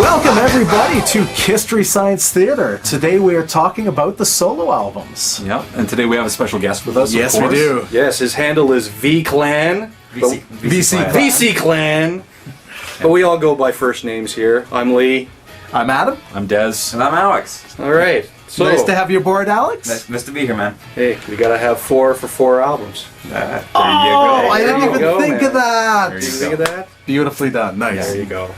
Welcome everybody to Kisstory Science Theater. Today we are talking about the solo albums. Yeah, and today we have a special guest with us. Yes, of course. we do. Yes, his handle is VClan. VC Clan. But we all go by first names here. I'm Lee. I'm Adam. I'm Dez. And I'm Alex. All right. So, Nice to have you aboard, Alex. Nice to be here, man. hey, we gotta have 4 for 4 albums. There you go. I didn't There you even go, think man. of that. There Did you you think go. of that? Beautifully done. Nice. There you go.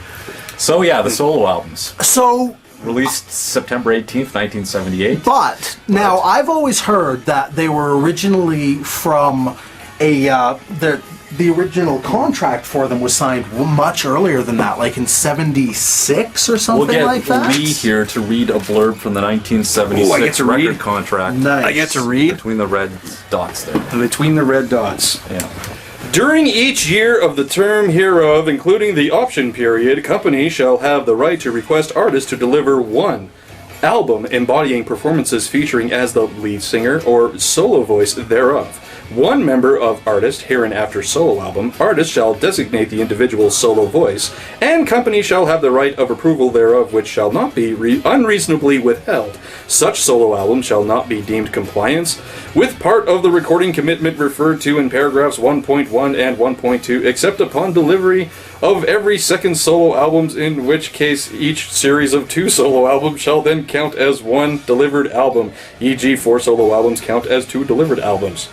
So yeah, the solo albums. So, Released September 18th, 1978. but now I've always heard that they were originally from the original contract for them was signed much earlier than that, like in '76 or something We'll get like that. Lee here to read a blurb from the 1976 Ooh, I get to record read? contract. Nice. I get to read Between the red dots there. between the red dots. Yeah. During each year of the term hereof, including the option period, company shall have the right to request artists to deliver one album embodying performances featuring as the lead singer or solo voice thereof. One member of artist, hereinafter solo album, artist shall designate the individual solo voice, and company shall have the right of approval thereof, which shall not be unreasonably withheld. Such solo album shall not be deemed compliance with part of the recording commitment referred to in paragraphs 1.1 and 1.2, except upon delivery of every second solo albums, in which case each series of 2 solo albums shall then count as 1 delivered album, e.g. 4 solo albums count as 2 delivered albums.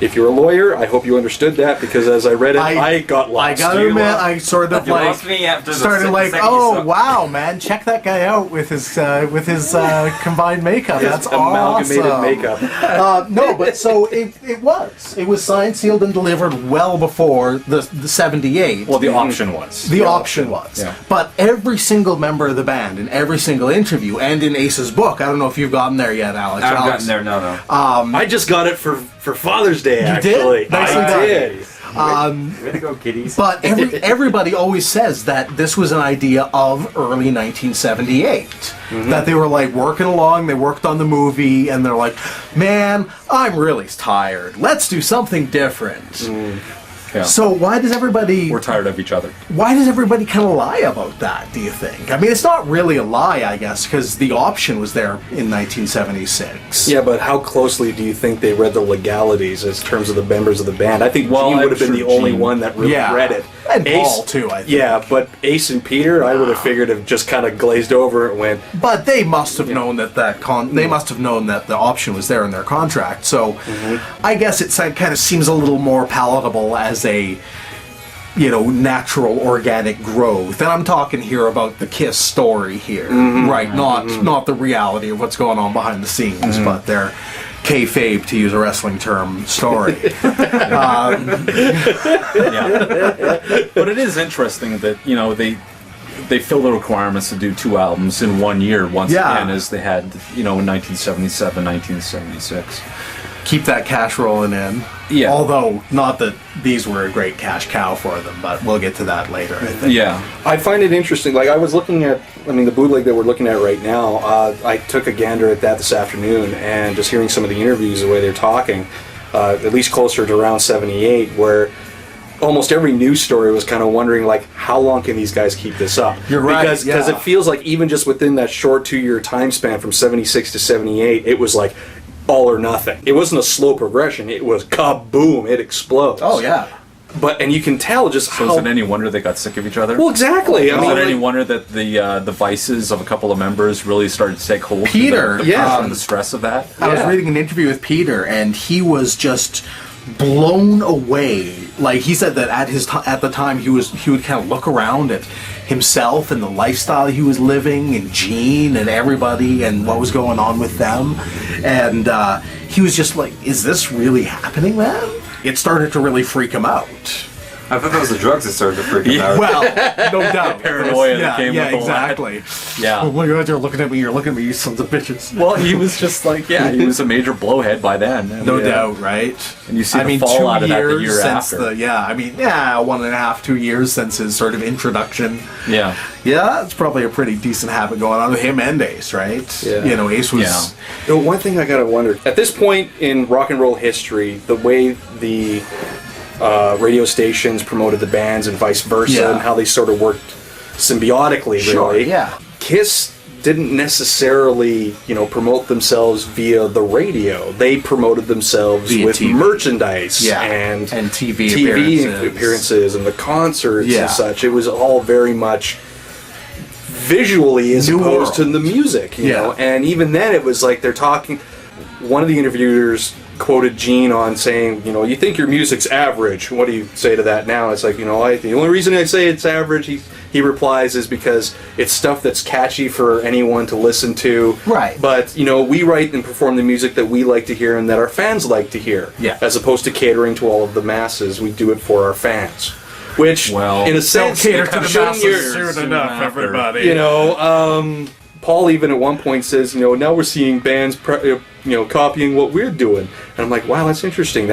If you're a lawyer, I hope you understood that, because as I read it, I got lost. I gotta admit, I sort of You like lost me after the started like, second oh song. wow, man, check that guy out with his combined makeup. His That's amalgamated awesome. makeup. No, but so it was signed, sealed, and delivered well before the '78. Well, the option was. The option was. Yeah. But every single member of the band, in every single interview, and in Ace's book, I don't know if you've gotten there yet, Alex. I haven't Alex, gotten there, no. I just got it for Father's Day, You actually. did? Nicely I done. did. Way to go, kiddies. But everybody always says that this was an idea of early 1978. That they were like working along, they worked on the movie, and they're like, man, I'm really tired. Let's do something different. Yeah. So why does everybody We're tired of each other. kind of lie about that, do you think? I mean, it's not really a lie, I guess, because the option was there in 1976. Yeah, but how closely do you think they read the legalities as terms of the members of the band? I think Well, Gene would I'm have been sure the only Gene- one that really Yeah. read it. And Paul, too, I think. Yeah, but Ace and Peter, I would have figured have just kind of glazed over and went, But they must have known that they must have known that the option was there in their contract. So I guess it kind of seems a little more palatable as a natural organic growth. And I'm talking here about the Kiss story here, right? Not the reality of what's going on behind the scenes, but their kayfabe, to use a wrestling term, story. Yeah. But it is interesting that, they fill the requirements to do 2 albums in 1 year once again, as they had, in 1977, 1976. Keep that cash rolling in. Yeah. Although, not that these were a great cash cow for them, but we'll get to that later, I think. Yeah. I find it interesting. Like, I was looking at, the bootleg that we're looking at right now, I took a gander at that this afternoon, and just hearing some of the interviews, the way they're talking, at least closer to around 78, where almost every news story was kind of wondering, like, how long can these guys keep this up? You're right, Because yeah. it feels like even just within that short 2-year time span from 76 to 78, it was like all or nothing. It wasn't a slow progression. It was kaboom. It explodes. Oh, yeah. And you can tell just So how... is it any wonder they got sick of each other? Well, exactly. Is I mean, it any like- wonder that the vices of a couple of members really started to take hold? Peter, the yeah. pressure and the stress of that. I was Yeah. reading an interview with Peter, and he was just blown away. Like, he said that at the time he would kind of look around at himself and the lifestyle he was living, and Gene and everybody, and what was going on with them, and he was just like, "Is this really happening, man?" It started to really freak him out. I thought that was the drugs that started to freak him out. Well, no doubt. Paranoia that yeah, came yeah, with all that. exactly. Yeah. Oh my God, you're looking at me. You're looking at me, you sons of bitches. Well, he was just like, he was a major blowhead by then. No Yeah. doubt, right? And you see the fallout of that the year since after. 1.5, 2 years since his sort of introduction. Yeah. Yeah, it's probably a pretty decent habit going on with him and Ace, right? Yeah. Ace was... You know, one thing I gotta wonder, at this point in rock and roll history, the way the radio stations promoted the bands and vice versa, Yeah. and how they sort of worked symbiotically, Sure, really. yeah. Kiss didn't necessarily, promote themselves via the radio. They promoted themselves Via with TV. merchandise And TV appearances and the concerts Yeah. and such. It was all very much visually as New opposed to world. the music, you Yeah. know. And even then, it was like they're talking. One of the interviewers quoted Gene on saying, you think your music's average. What do you say to that now? It's like, the only reason I say it's average, he replies, is because it's stuff that's catchy for anyone to listen to. Right. But, we write and perform the music that we like to hear and that our fans like to hear. Yeah. As opposed to catering to all of the masses, we do it for our fans. Which, Well, in a sense, cater to the shouldn't masses your- soon enough, after. everybody. Paul even at one point says, now we're seeing bands, copying what we're doing. And I'm like, wow, that's interesting.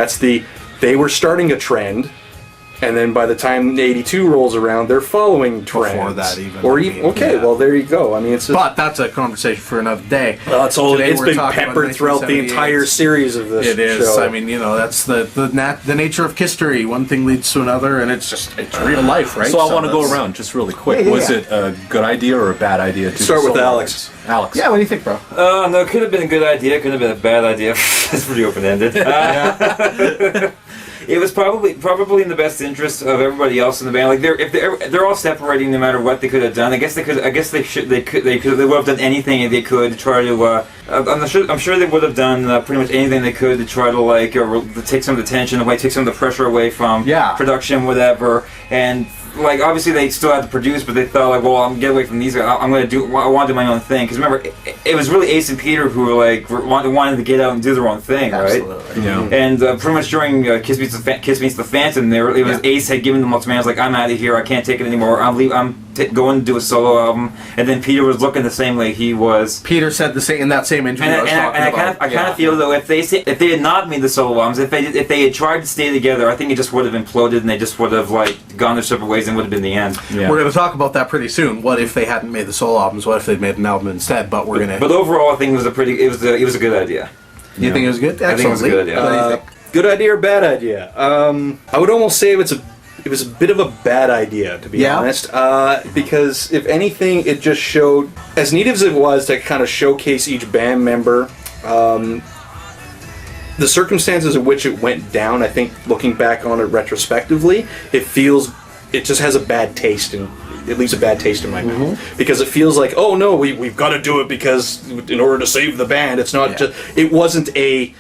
They were starting a trend, and then by the time 82 rolls around, they're following trends. Before that even, Or I even, mean, okay, yeah. well, there you go. I mean, it's just, But that's a conversation for another day. it's all, Today it's we're been talking about peppered throughout the 1978. entire series of this It is. show. I mean, that's the nature of Kisstory. One thing leads to another, and it's real life, right? So I want to go that's- around just really quick. Yeah, Was yeah. it a good idea or a bad idea to Start with solo Alex. artists? Alex. Yeah, what do you think, bro? No, it could have been a good idea. Could have been a bad idea. It's pretty open-ended. It was probably in the best interest of everybody else in the band. Like they're all separating, no matter what they could have done. I guess they would have done anything they could to try to. I'm sure they would have done pretty much anything they could to try to take some of the tension away, take some of the pressure away from production, whatever. And like obviously they still had to produce, but they thought like, well, I'm get away from these guys. I want to do my own thing. Because remember, it was really Ace and Peter who were like wanted to get out and do their own thing, Absolutely. right? Yeah. And pretty much during Kiss Meets the Phantom, Ace had given them ultimatums like, I'm out of here, I can't take it anymore, I'm going to do a solo album. And then Peter was looking the same way he was. Peter said the same in that same interview. And I kind of feel though if they had not made the solo albums, if they had tried to stay together, I think it just would have imploded and they just would have like gone their separate ways and would have been the end. Yeah. We're going to talk about that pretty soon. What if they hadn't made the solo albums? What if they'd made an album instead? But we're going to. But overall, I think it was a good idea. You think it was good? I think it was a good idea. What do you think? Good idea or bad idea? I would almost say it was a bit of a bad idea, to be honest. Because if anything, it just showed, as neat as it was to kind of showcase each band member, the circumstances in which it went down. I think looking back on it retrospectively, it just has a bad taste in. It leaves a bad taste in my mouth because it feels like, oh no, we've got to do it because in order to save the band. It's not just. It wasn't a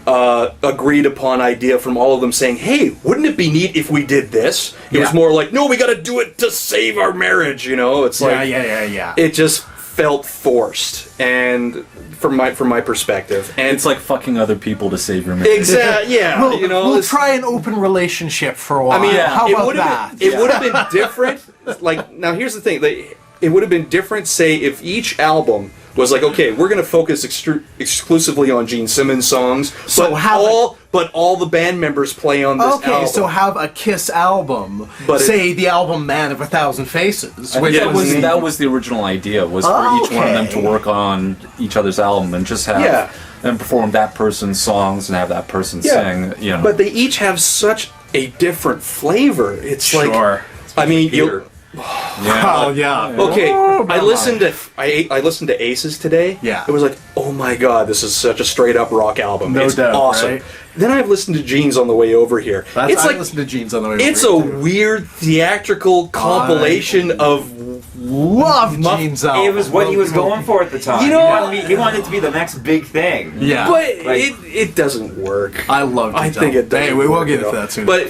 agreed upon idea from all of them saying, hey, wouldn't it be neat if we did this? It was more like, no, we got to do it to save our marriage. It's like Yeah. it just felt forced, and from my perspective, and It's like fucking other people to save your marriage. exactly, yeah, We'll it's- try an open relationship for a while. I mean, how it about would that? have been, it would have been different. Like now, here's the thing: it would have been different. Say if each album was like, okay, we're going to focus exclusively on Gene Simmons songs, So but all the band members play on this Okay, album. so have a Kiss album, But say the album "Man of a Thousand Faces," which Yeah, That was the original idea, was for each one of them to work on each other's album and just have and perform that person's songs and have that person sing. But they each have such a different flavor. It's Sure. like, I mean, Peter. Oh yeah. okay, Oh, I listened to Aces today. Yeah. It was like, oh my god, this is such a straight up rock album. No it's doubt, awesome. right? Then I've listened to Gene's on the way over here. I It's like listened to Gene's on the way. it's over a here, too. weird theatrical compilation of Love Gene's album. It was what he was going for at the time. You know- he wanted it to be the next big thing. Yeah. but Like- it doesn't work. I love I Gene's think album. it doesn't. Hey, we will work get at into all. that soon. But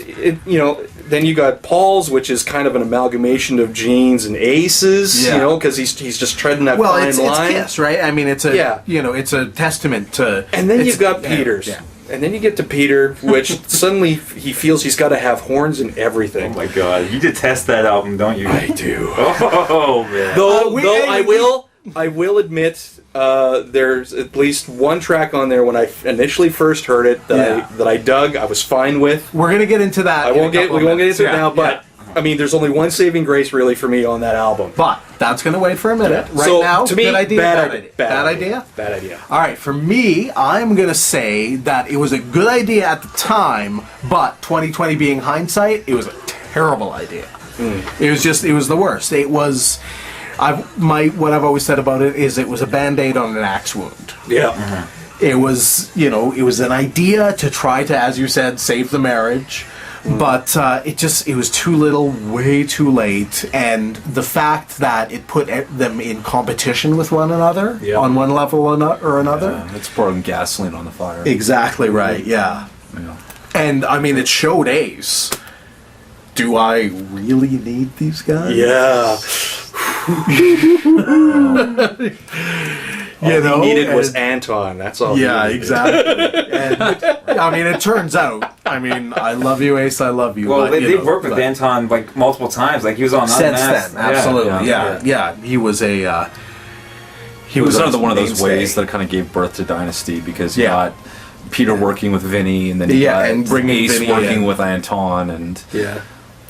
then you got Paul's, which is kind of an amalgamation of Gene's and Aces. Yeah. Because he's just treading that well, fine it's line. Kiss, right? I mean, it's a Yeah. it's a testament to. And then it's- you've got yeah, Peter's. yeah. And then you get to Peter, which suddenly he feels he's got to have horns and Oh everything. my god, you detest that album, don't you? I do. Oh man. Though we- I will admit, there's at least one track on there when I initially first heard it that I dug. I was fine with. We're gonna get into that. We won't get into it now, but yeah. I mean, there's only one saving grace really for me on that album. But that's gonna wait for a minute. Right So, now, to me, good idea. bad Bad idea. idea. Bad idea. Bad idea. All right, for me, I'm gonna say that it was a good idea at the time, but 2020 being hindsight, it was a terrible idea. It was the worst. It was. What I've always said about it is it was a Band-Aid on an axe wound. Yeah. It was, it was an idea to try to, as you said, save the marriage, but it was too little, way too late, and the fact that it put them in competition with one another on one level or another. Yeah, it's pouring gasoline on the fire. Exactly right. Yeah. And I mean, it showed Ace. Do I really need these guys? Yeah. All he needed was Anton. That's all. Yeah, he needed. exactly. And I mean, it turns out. I mean, I love you, Ace. I love you. Well, but, they've worked with Anton like multiple times. Like he was on since Unmasked. then. Absolutely. Yeah. He was a. He was another one of those ways that kind of gave birth to Dynasty because you got Peter working with Vinny, and then you got and bringing Ace Vinny working with Anton, and Yeah.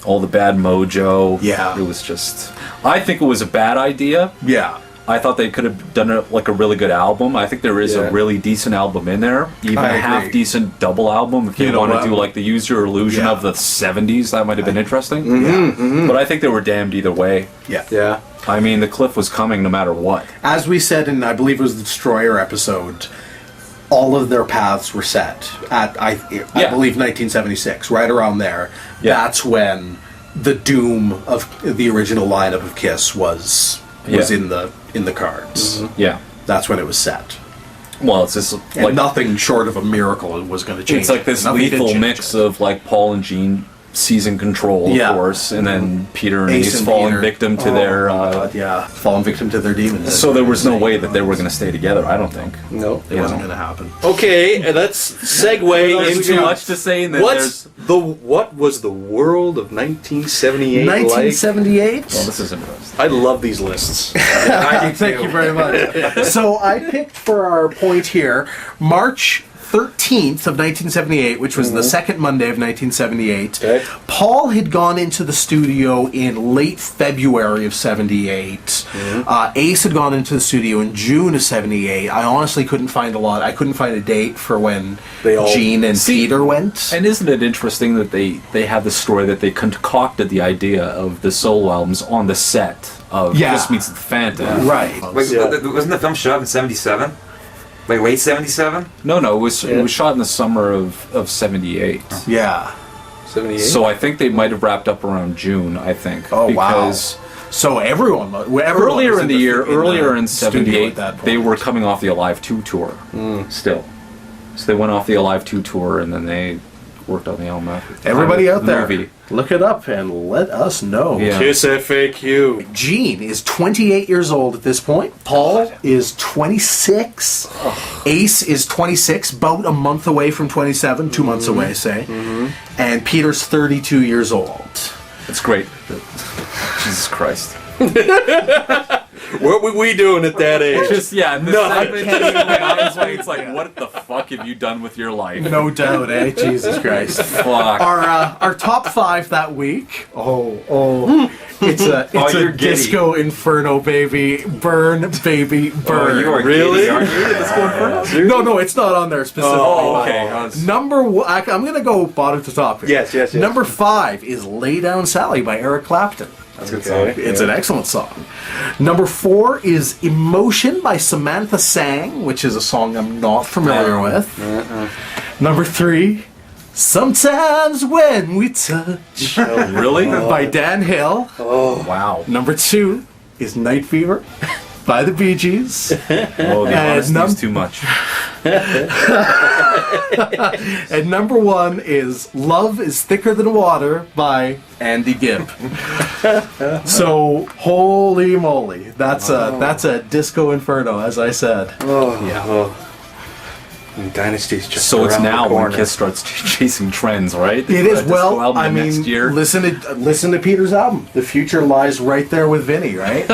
all the bad mojo. Yeah. It was just. I think it was a bad idea. Yeah. I thought they could have done it like a really good album. I think there is a really decent album in there, even I a agree. half decent double album. If you want to do like the Use Your Illusion of the '70s, that might have been interesting. But I think they were damned either way. Yeah. Yeah. I mean, the cliff was coming no matter what. As we said in, I believe it was the Destroyer episode, all of their paths were set at, I believe, 1976, right around there. Yeah. That's when the doom of the original lineup of Kiss was in the cards. Yeah. That's when it was set. Well, it's just And like nothing short of a miracle was going to change. it's like this Nothing did lethal change mix it. of like Paul and Gene seizing control, of course, and then Peter and Ace and falling Peter. victim to Oh, their. my God, falling victim to their demons. So there was no way that they were going to stay together. I don't think. No. It wasn't going to happen. Okay, let's segue There's into too much to say. And then what was the world of 1978 like? 1978. Well, this is interesting. I love these lists. Thank you very much. So I picked for our point here March 13th of 1978, which was the second Monday of 1978. Okay. Paul had gone into the studio in late February of 78. Ace had gone into the studio in June of 78. I honestly couldn't find a lot. I couldn't find a date for when Gene and Peter went. And isn't it interesting that they have the story that they concocted the idea of the solo albums on the set of Kiss Meets the Phantom? Right. Wasn't the film shot in '77? Like late '77? No, it was shot in the summer of '78. Yeah. 78. So I think they might have wrapped up around June. I think. Oh, because So everyone earlier was in the year, earlier in studio '78, at that point. they were coming off the Alive 2 tour. Still, so they went off the Alive 2 tour, and then they worked on the album after. Everybody out there, movie. look it up and let us know. Yeah. Kiss FAQ. Gene is 28 years old at this point. Paul is 26. Ace is 26, about a month away from 27, 2 months away, say. And Peter's 32 years old. It's great. Jesus Christ. What were we doing at that age? Just in this segment, it's like, what the fuck have you done with your life? No doubt, eh? Jesus Christ. Fuck. Our top 5 that week. It's you're a giddy. disco inferno, baby. Burn, baby, burn. You are Really? giddy, aren't you? No, it's not on there specifically. Oh, okay. Number one, I'm going to go bottom to top here. Yes. Number 5 is Lay Down Sally by Eric Clapton. That's a good song. It's an excellent song. Number 4 is Emotion by Samantha Sang, which is a song I'm not familiar with. Number 3, Sometimes When We Touch Really? by Dan Hill. Wow. Number 2 is Night Fever by the Bee Gees. Oh, the honesty is too much. And number 1 is Love is Thicker Than Water by Andy Gibb. So, holy moly. That's a disco inferno, as I said. And Dynasty's just So it's around the now when corner. Kiss starts chasing trends, right? It They is. put a disco Well, album I in mean, next year. listen to Peter's album. The future lies right there with Vinny, right?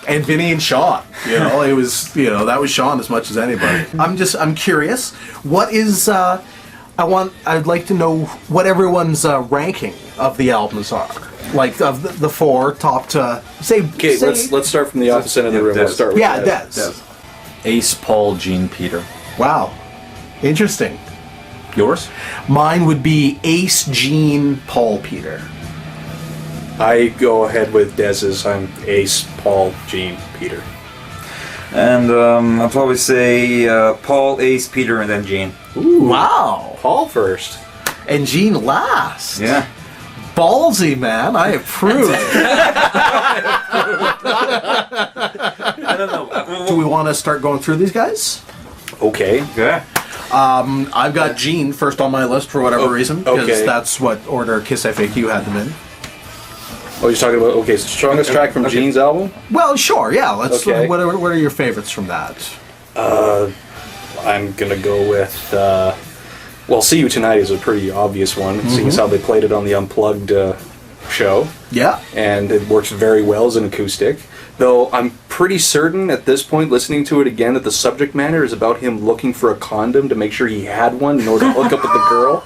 And Vinny and Sean. It was that was Sean as much as anybody. I'm curious. What is I'd like to know what everyone's ranking of the albums are. Like of the 4 top to say. Okay, let's start from the opposite end of the room. Let's start with Des. Ace, Paul, Gene, Peter. Wow, interesting. Yours? Mine would be Ace, Gene, Paul, Peter. I go ahead with Dez's. I'm Ace, Paul, Gene, Peter. And I'll probably say Paul, Ace, Peter, and then Gene. Ooh. Wow. Paul first. And Gene last. Yeah. Ballsy, man. I approve. I don't know. Do we want to start going through these guys? Okay. Okay. I've got Gene first on my list for whatever reason, because okay. that's what order Kiss FAQ had them in. Oh, you're talking about, okay, strongest track from Gene's album? Well, sure, yeah. Let's. Okay. What are your favorites from that? I'm going to go with, well, See You Tonight is a pretty obvious one, seeing as how they played it on the Unplugged show. Yeah. And it works very well as an acoustic. Though I'm pretty certain at this point, listening to it again, that the subject matter is about him looking for a condom to make sure he had one in order to hook up with the girl.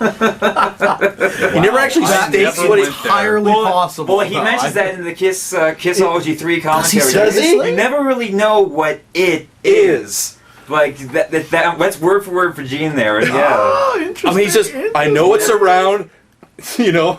He never actually states what it's he's... entirely possible. Well, he mentions that in the Kissology 3 commentary. Does he? You never really know what it is. Like, that's word for word for Gene there. And yeah. Oh, interesting. I mean, he says, I know it's around, you know,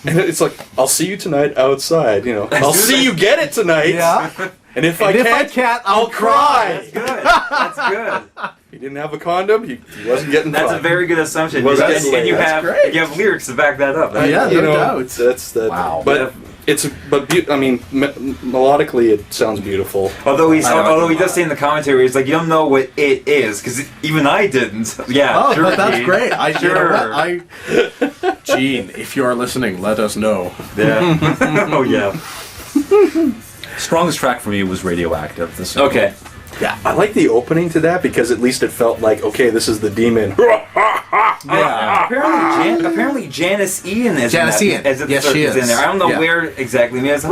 and it's like, I'll see you tonight outside, you know. I'll see you get it tonight. Yeah. And if And I can't, I'll cry. Good. That's good. He didn't have a condom, he wasn't getting That's fucked. a very good assumption. Well, and that's you great. have lyrics to back that up. Yeah, you no know, doubt. That's that. Wow. But I mean, melodically, it sounds beautiful. Although he does say in the commentary, he's like, you don't know what it is, because even I didn't. Yeah, Oh, sure, but that's Gene. great. Sure. Gene, if you are listening, let us know. Yeah. Oh yeah. Strongest track for me was Radioactive. This Okay. Yeah. I like the opening to that because at least it felt like, okay, this is the demon. Yeah. Apparently Janice Ian is Janice in Ian. that, as Yes, is she is. in there. I don't know Yeah. where exactly. Maybe it's,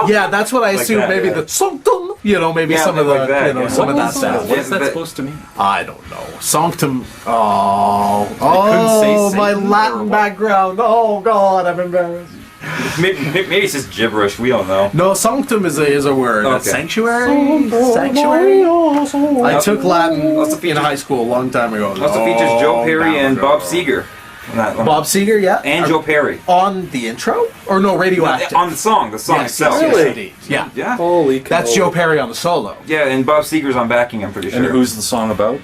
Yeah, that's what I Like assumed. that, Maybe yeah. the sanctum, maybe Yeah, some of the, like that, yeah. some of that What's stuff. that but- supposed to mean? I don't know. Sanctum. couldn't say My Satan or Latin what? background. Oh God, I'm embarrassed. maybe it's just gibberish. We don't know. No, sanctum is a word. Okay. That's sanctuary. Sanctuary. I took Latin Also in features- high school a long time ago. Also features Joe Perry and Bob Seger. Bob Seger, yeah. And Joe Perry. On the intro? Or no, Radioactive? On the song Yes, itself. yes, Really? indeed. Yeah. Yeah. Holy cow. That's Joe Perry on the solo. Yeah, and Bob Seger's on backing, I'm pretty sure. And who's the song about?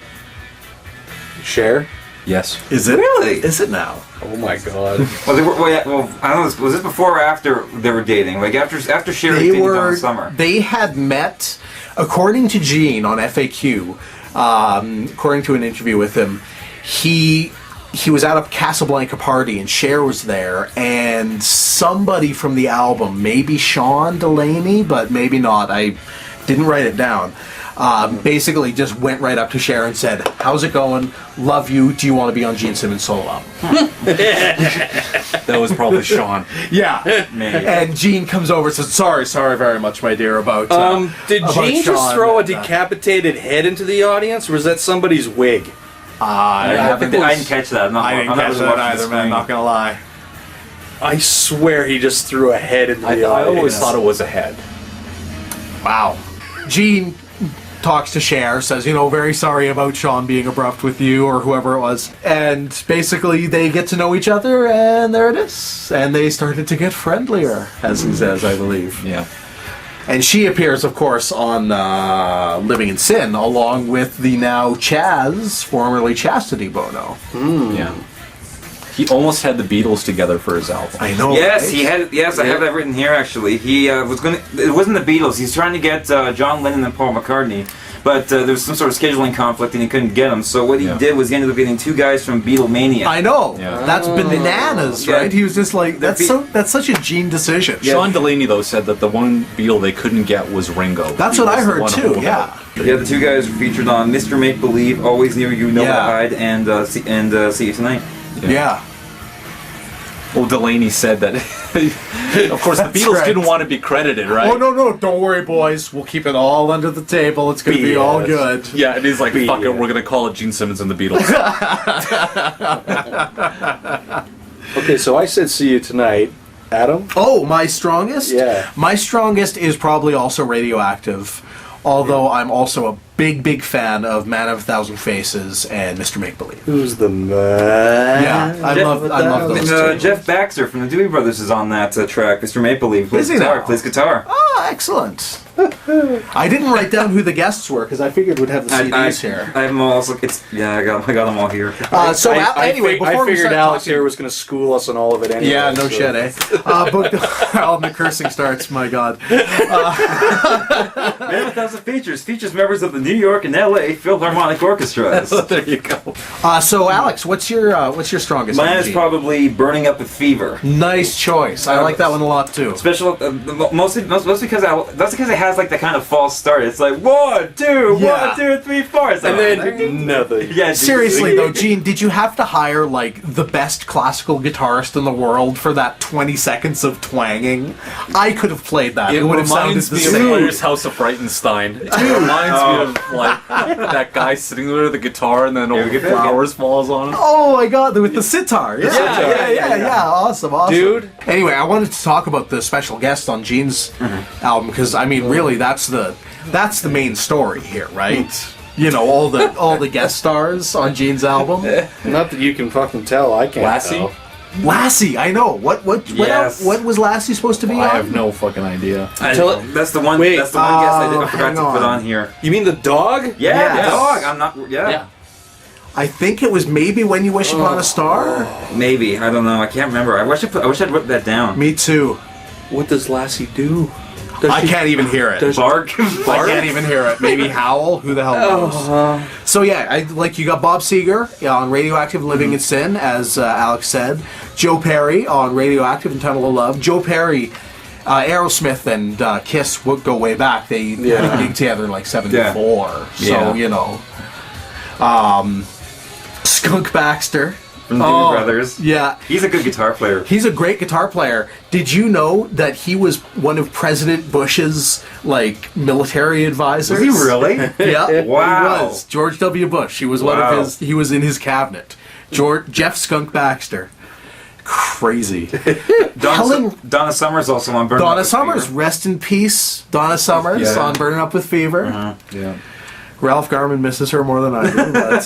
Cher? Yes. Is it? Really? Is it now? Oh my god. Well, they were. Well, I don't know. Was this before or after they were dating? Like after Sherry dated on the summer. They had met, according to Gene on FAQ, according to an interview with him, he was at a Casablanca party and Cher was there, and somebody from the album, maybe Sean Delaney, but maybe not. I didn't write it down. Basically just went right up to Cher and said, "How's it going? Love you. Do you want to be on Gene Simmons' solo album?" That was probably Sean. Yeah. Maybe. And Gene comes over and says, sorry very much, my dear, about Did about Gene just Sean throw a and, decapitated head into the audience, or was that somebody's wig? I didn't catch that. I didn't catch that either, man. I'm not gonna lie. I swear he just threw a head into the I audience. always thought it was a head. Wow. Gene talks to Cher, says, very sorry about Sean being abrupt with you or whoever it was. And basically they get to know each other, and there it is. And they started to get friendlier, as he says, I believe. Yeah. And she appears, of course, on Living in Sin, along with the now Chaz, formerly Chastity Bono. Yeah. He almost had the Beatles together for his album. I know. Yes, right? he had. Yes, I have that written here. Actually, he was going. It wasn't the Beatles. He's trying to get John Lennon and Paul McCartney, but there was some sort of scheduling conflict, and he couldn't get them. So what he did was he ended up getting two guys from Beatlemania. I know. Yeah. That's bananas, Yeah. right? He was just like, that's such a Gene decision. Sean Delaney, though, said that the one Beatle they couldn't get was Ringo. That's He what I was the heard one too. holding Yeah. out. Yeah, the two guys were featured on Mr. Make Believe, Always Near You, Know Where to Hide, and See You Tonight. Yeah. Well, Delaney said that. Of course, the That's Beatles right. didn't want to be credited, right? Oh no! Don't worry, boys. We'll keep it all under the table. It's gonna be all good. Yeah, and he's like, "Fuck it, we're gonna call it Gene Simmons and the Beatles." Okay, so I said See You Tonight. Adam? Oh, my strongest? Yeah. My strongest is probably also Radioactive, although I'm also a big fan of Man of a Thousand Faces and Mr. Make Believe. Who's the man? Yeah, I love those two. Jeff Baxter from the Dewey Brothers is on that track. Mr. Maple Leaf plays Is he guitar. now? Plays guitar. Oh, excellent. I didn't write down who the guests were because I figured we'd have the CDs here. I have them all. Also, I got them all here. Anyway, before I we figured start Alex talking- here was going to school us on all of it anyway. Yeah, no so. shit, eh? But the cursing starts. My God. Man of a Thousand features members of the New York and L.A. Philharmonic Orchestras. There you go. So Alex, what's your strongest? Mine is energy? probably Burning Up with Fever. Nice choice. I like that one a lot too. Special, mostly because that's because it has like the kind of false start. It's like 1, 2, Yeah. 1, 2, 3, 4. It's like, And then nothing. yeah, Seriously though, Gene, did you have to hire like the best classical guitarist in the world for that 20 seconds of twanging? I could have played that. It would have sounded reminds the me of same. Player's House of Frightenstein. It reminds me of like that guy sitting there with the guitar and then all the flowers falls on him. Oh my God, with the sitar. Yeah. Awesome. Dude. Anyway, I wanted to talk about the special guest on Gene's album because I mean, really, that's the main story here, right? You know, all the guest stars on Gene's album. Not that you can fucking tell. I can't Lassie? tell. Lassie, I know. What Yes. what was Lassie supposed to be I on? have no fucking idea. That's the one. Wait, That's the one guess I forgot hang to put on. on here. You mean the dog? Yeah, Yes. the dog. I'm not. Yeah. I think it was maybe When You Wish Upon a Star. Maybe I don't know. I can't remember. I wish I'd wrote that down. Me too. What does Lassie do? Does I she- can't even hear it. Bark. I can't even hear it. Maybe Howl. Who the hell knows? So yeah, you got Bob Seger on Radioactive, Living in Sin, as Alex said. Joe Perry on Radioactive and Tunnel of Love. Joe Perry, Aerosmith and Kiss would go way back. They had a gig together in like '74. So Yeah. you know, Skunk Baxter. From the Dewey Brothers. Yeah. He's a good guitar player. He's a great guitar player. Did you know that he was one of President Bush's like military advisors? Was he really? Yeah. Wow. He was. George W. Bush. He was one Wow. of his. He was in his cabinet. Jeff Skunk Baxter. Crazy. Donna Summers also on Burning Up Donna with Summers. Fever. Rest in peace, Donna Summers Yeah. on Burning Up with Fever. Yeah. Ralph Garman misses her more than I do. But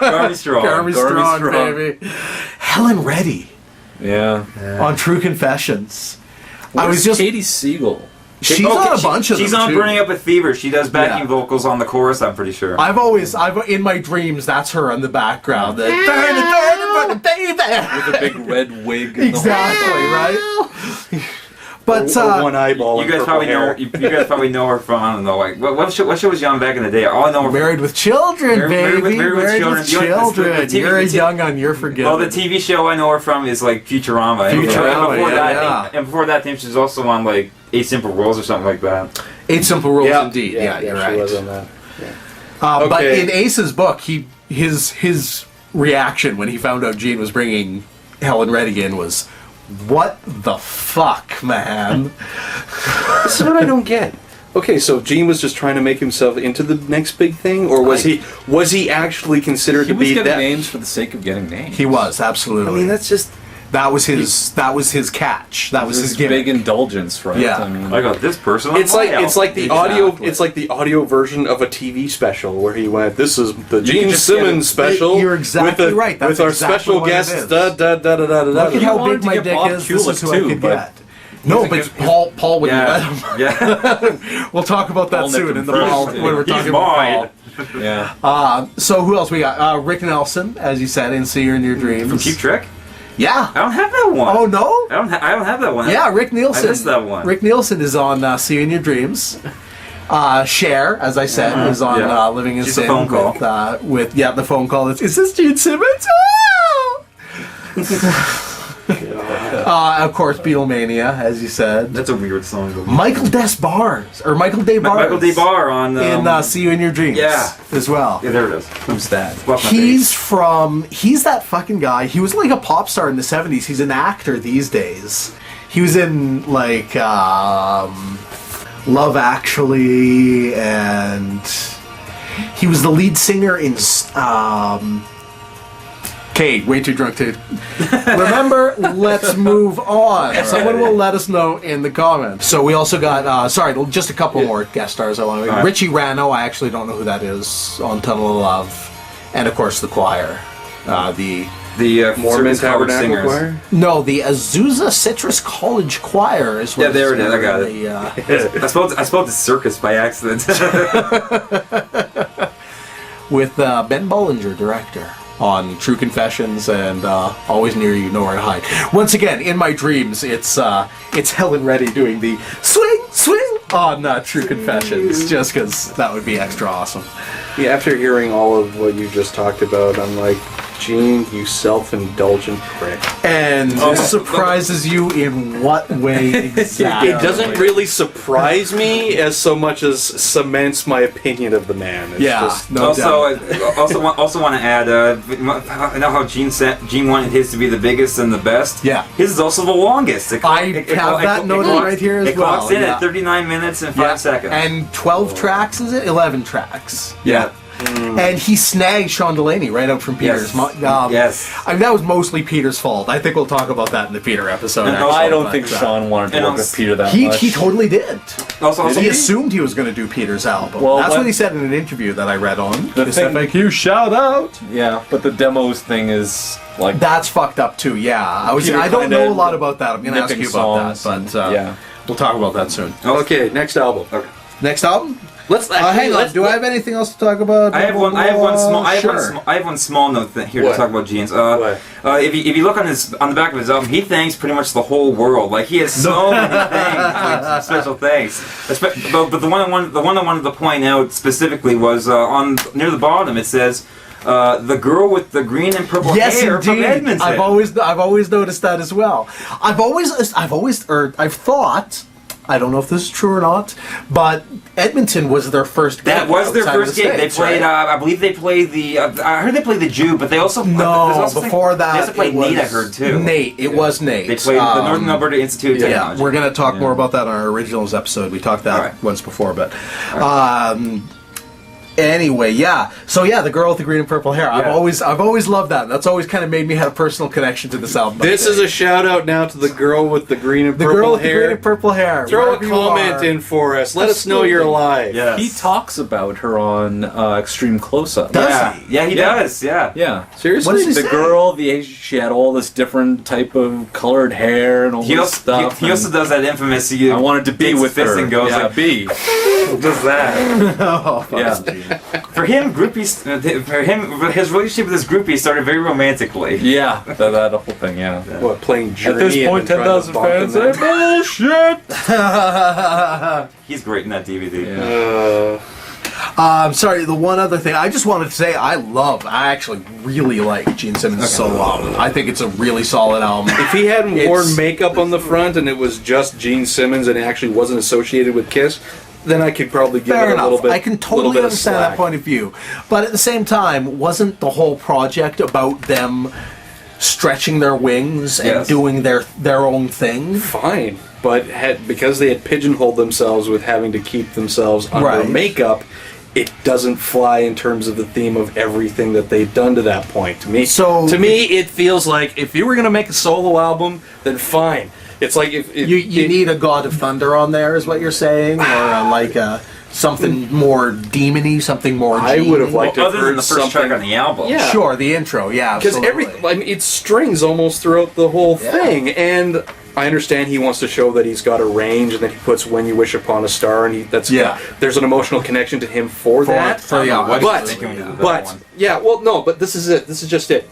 Garmy Strong. Garmy Strong, baby. Helen Reddy Yeah. on True Confessions. I Where's was just. Katie Siegel. She's on a bunch of them. She's on too. Burning Up with Fever. She does backing Yeah. vocals on the chorus, I'm pretty sure. I've in my dreams, that's her in the background. The baby. With a big red wig. And Exactly, right? But Or one eyeball You and guys purple probably know. hair. You guys probably know her from. I don't know. Like what show was she on back in the day? All I know her from. Married with Children, Married baby. with Married Children. with You know, Children. the TV You're young on You're Forgiven. Well, the TV show I know her from is like Futurama. And Futurama, before that, yeah. and before that, I think she was also on like 8 Simple Rules or something like that. 8 Simple Rules, Yeah, indeed. Yeah, you're she right. was on that. But Okay. in Ace's book, his reaction when he found out Gene was bringing Helen Reddy in was, "What the fuck, man?" This is what I don't get. Okay, so Gene was just trying to make himself into the next big thing, or was he actually considered He to was be getting that? names for the sake of getting names. He was absolutely. I mean, that's just that was his catch. That was This his is gimmick. big indulgence, right? Yeah. I mean, I got this person. On it's like my it's like the Exactly. audio it's like the audio version of a TV special where he went, "This is the Gene just get Simmons it. special." You're exactly with right. That's with our exactly special what it guests. is. Da da da da da da. Look at He how wanted big to my get dick Bob is. This is Kulick who I too, could but- get. No, but Paul wouldn't let him. Yeah. We'll talk about that Paul soon nicked in the him Paul first. when we're He's talking about mine. Paul. yeah. So who else we got? Rick Nelson, as you said, in See You in Your Dreams. From Cheap Trick. Yeah. I don't have that one. Oh no. I don't have that one. Yeah, Rick Nielsen. I missed that one. Rick Nielsen is on See You in Your Dreams. Cher, as I said, is on Yeah. Living in She's a Sin. phone call. With the phone call. Is this Gene Simmons? Of course, Beatlemania, as you said. That's a weird song. Michael Desbarres or Michael Desbarres. Michael DeBar on in See You in Your Dreams. yeah. as well. Yeah, there it is. Who's that? What's my He's that fucking guy. He was like a pop star in the 70s. He's an actor these days. He was in like Love Actually, and he was the lead singer in Okay, way too drunk to remember. Let's move on. Someone will let us know in the comments. So we also got, just a couple more guest stars I want to. Richie Rano, I actually don't know who that is, on Tunnel of Love, and of course the choir, the Mormon Circus College Tabernacle Singers. Choir? No, the Azusa Citrus College Choir is what. Yeah, there it is. I got it. I spelled the circus by accident. With Ben Bollinger, director, on True Confessions and Always Near You, Nowhere to Hide. Once again, in my dreams, it's Helen Reddy doing the swing on True Confessions, just because that would be extra awesome. Yeah, after hearing all of what you just talked about, I'm like, Gene, you self-indulgent prick. And this surprises you in what way exactly? It doesn't really surprise me as so much as cements my opinion of the man. It's just, no doubt. I also want to add, I know how Gene wanted his to be the biggest and the best. Yeah. His is also the longest. I have that noted right here as well. It clocks in at 39 minutes and 5 seconds. And 12 tracks, is it? 11 tracks. Yeah. And he snagged Sean Delaney right out from Peter's. Yes. I mean, that was mostly Peter's fault. I think we'll talk about that in the Peter episode. Actually, I don't think Sean wanted to work with Peter that much. He totally did. Also, He assumed he was going to do Peter's album. Well, that's what he said in an interview that I read on. The thing- FAQ shout out. Yeah, but the demos thing is like That's fucked up too. Yeah, Peter I don't kinda know a lot about that. I'm going to ask nipping you about that, songs but yeah. we'll talk about that soon. Okay, next album. Okay. Next album. Let's Hang on. Do I have anything else to talk about? I have one small note here What? to talk about Gene's. What? If you look on the back of his album, he thanks pretty much the whole world. Like he has so many things, like, special thanks. But the one I wanted to point out specifically was on near the bottom. It says. The girl with the green and purple hair from Edmonton. I've always noticed that as well. I've thought. I don't know if this is true or not, but Edmonton was their first game. That was their first game. They played. Right? I believe they played the. I heard they played the Jew, but they also before that they also played it was Nate. I heard too. Nate. It was Nate. They played the Northern Alberta Institute of Technology. We're going to talk more about that on our originals episode. We talked that once before, but. Anyway, yeah. So yeah, the girl with the green and purple hair. Yeah. I've always loved that. That's always kind of made me have a personal connection to this album. This is a shout out now to the girl with the green and purple hair. The girl with the green and purple hair. Throw a wherever you comment are. in for us. Let us know you're alive. Yes. he talks about her on Extreme Close-Up. Does he? Yeah, he does. Yeah. Yeah. Seriously? What does he The say? girl, she had all this different type of colored hair and all He this stuff. also and does that infamous. I wanted to be with her. And goes like, B. does that? Oh, Yeah. For him, groupies. For him, his relationship with his groupie started very romantically. Yeah. That whole thing. Yeah. What, playing Journey? At this point, and then trying to 10,000 bump fans them say in? bullshit. He's great in that DVD. Yeah. Sorry, the one other thing I just wanted to say, I actually really like Gene Simmons' solo album. I think it's a really solid album. If he hadn't worn makeup on the front and it was just Gene Simmons and it actually wasn't associated with Kiss, then I could probably give Fair it a enough. little bit. I can totally understand that point of view. But at the same time, wasn't the whole project about them stretching their wings and doing their own thing? Fine, but because they had pigeonholed themselves with having to keep themselves under makeup, it doesn't fly in terms of the theme of everything that they've done to that point. To me, it feels like if you were going to make a solo album, then fine. It's like if you need a God of Thunder on there, is what you're saying, or something more demony, something more. I would have liked to have other than heard the first track on the album. Yeah. Sure, the intro, yeah, because it strings almost throughout the whole thing, and I understand he wants to show that he's got a range, and that he puts "When You Wish Upon a Star," and there's an emotional connection to him for that. But this is it. This is just it.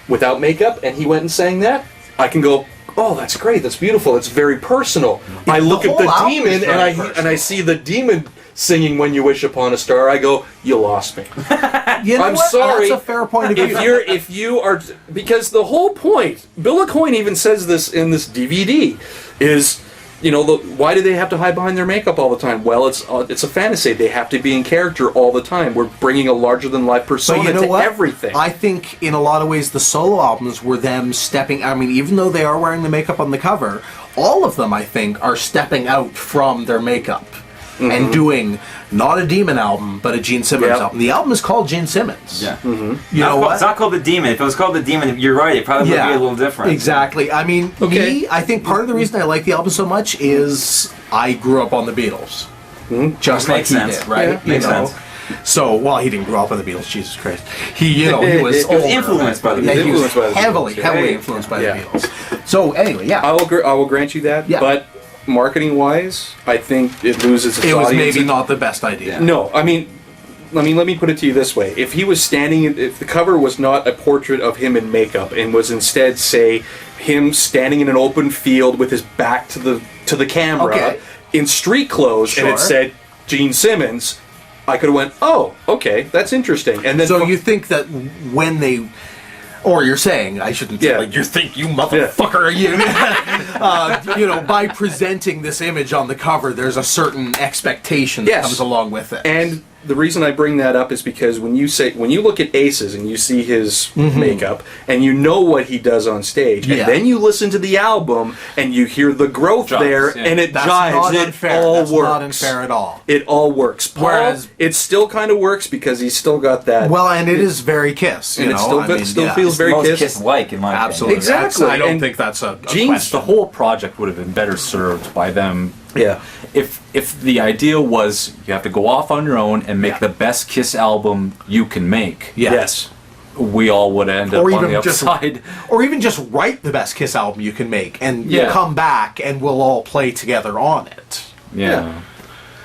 Without makeup, and he went and sang that, I can go, oh, that's great, that's beautiful, it's very personal. I look at the demon and I see the demon singing "When You Wish Upon a Star," I go, you lost me. I'm sorry. That's a fair point of view. If you are, because the whole point, Bill Aucoin even says this in this DVD, is, why do they have to hide behind their makeup all the time? Well, it's a fantasy. They have to be in character all the time. We're bringing a larger-than-life persona to everything. I think, in a lot of ways, the solo albums were them stepping... I mean, even though they are wearing the makeup on the cover, all of them, I think, are stepping out from their makeup. and doing not a Demon album, but a Gene Simmons Yep. album. The album is called Gene Simmons. Yeah. You know what? It's not called The Demon. If it was called The Demon, you're right. It probably would be a little different. Exactly. I mean, I think part of the reason I like the album so much is I grew up on the Beatles. Just like Makes he sense. did, right? Yeah, makes sense. So, well, he didn't grow up on the Beatles. Jesus Christ, he was He was influenced by the Yeah, Beatles. he was Influenced by the heavily Beatles, influenced by the Beatles. So, anyway, I will grant you that. Yeah. But marketing wise, I think it loses its it was audience. maybe not the best idea. No, I mean, let me put it to you this way: if he was if the cover was not a portrait of him in makeup and was instead, say, him standing in an open field with his back to the camera in street clothes, and it said Gene Simmons, I could have went, oh, okay, that's interesting. And then So you think that when they, or you're saying, I shouldn't say, like, you think, you motherfucker, you know, by presenting this image on the cover, there's a certain expectation that comes along with it. And the reason I bring that up is because when you look at Aces and you see his makeup and you know what he does on stage, and then you listen to the album and you hear the growth there, and it jives. Not It unfair. all That's works. not unfair at all. It all works. Whereas it still kind of works because he's still got that. Well, and it is very Kiss. You and know? it still feels very Most Kiss. Kiss-like, in my Absolutely. opinion. Exactly. I don't And think that's a Gene's question. The whole project would have been better served by them. Yeah. If the idea was you have to go off on your own and make the best Kiss album you can make, Yes. we all would end up on the upside. Or even just write the best Kiss album you can make and come back and we'll all play together on it. Yeah.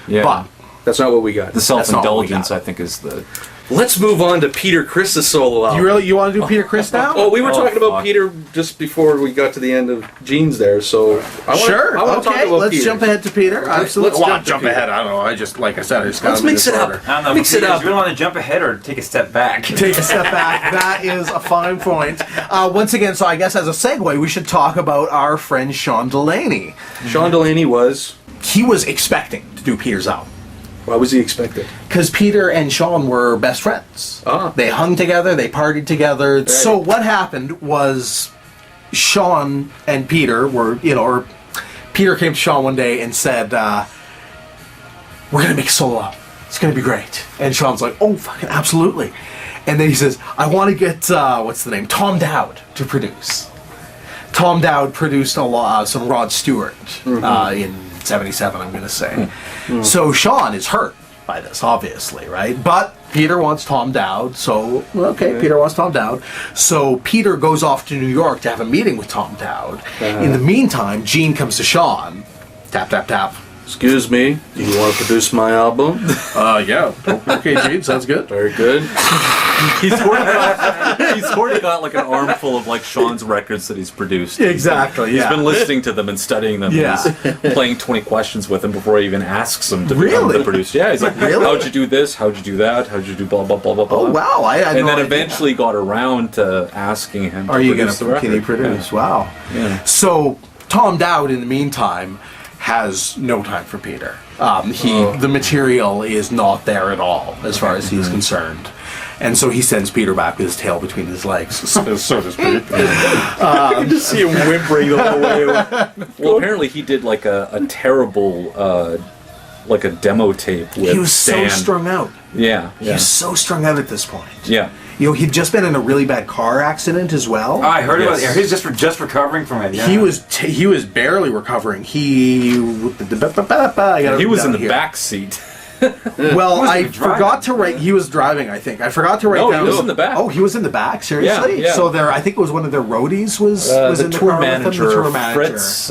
But That's not what we got. The self-indulgence, got. I think, is the... Let's move on to Peter Criss's solo album. you want to do Peter Criss now? Oh, we were talking about fuck. Peter just before we got to the end of Gene's there, so I wanna talk about let's Peter. jump ahead to Peter. Absolutely. let's jump ahead. I don't know. I just, like I said, I just got Let's mix it up. I don't know. Mix it Peter, up. Do you really want to jump ahead or take a step back? Take a step back. That is a fine point. Once again, so I guess as a segue, we should talk about our friend Sean Delaney. Sean Delaney was. He was expecting to do Peter's album. Why was he expected? Because Peter and Sean were best friends. They hung together, they partied together. Right. So what happened was Sean and Peter were, or Peter came to Sean one day and said, we're going to make a solo album. It's going to be great. And Sean's like, oh, fucking absolutely. And then he says, I want to get, what's the name? Tom Dowd to produce. Tom Dowd produced some Rod Stewart in 77, I'm going to say. So Sean is hurt by this, obviously, right? But Peter wants Tom Dowd, so, Peter wants Tom Dowd. So Peter goes off to New York to have a meeting with Tom Dowd. In the meantime, Gene comes to Sean. Tap, tap, tap. Excuse me, do you want to produce my album? Yeah. Okay, Gene, sounds good. Very good. He's sort of got like an armful of like Sean's records that he's produced. Exactly, He's been listening to them and studying them. Yeah. He's playing 20 questions with him before he even asks him to become Really? the producer. Yeah, he's like, Really? how'd you do this? How'd you do that? How'd you do blah, blah, blah, blah, blah. Oh, wow. I had And no then idea. eventually got around to asking him Are you going going to to, can you produce? Yeah. Wow. Yeah. So Tom Dowd, in the meantime, has no time for Peter. The material is not there at all, as far as he's concerned. And so he sends Peter back with his tail between his legs, so to speak. I can just see him whimpering the whole way. Well, apparently he did like a terrible, like a demo tape with He was Stan. so strung out. Yeah. He was so strung out at this point. Yeah. He'd just been in a really bad car accident as well. Oh, I heard about it. Yes. He's just recovering from it. Yeah. He was barely recovering. He was in the back seat. Well, He I wasn't forgot to write. He was driving, I think. I forgot to write No, he down. was in the back. Oh, he was in the back. Seriously? Yeah, yeah. So I think it was one of their roadies was The in the tour car with them, manager, the tour manager. Fritz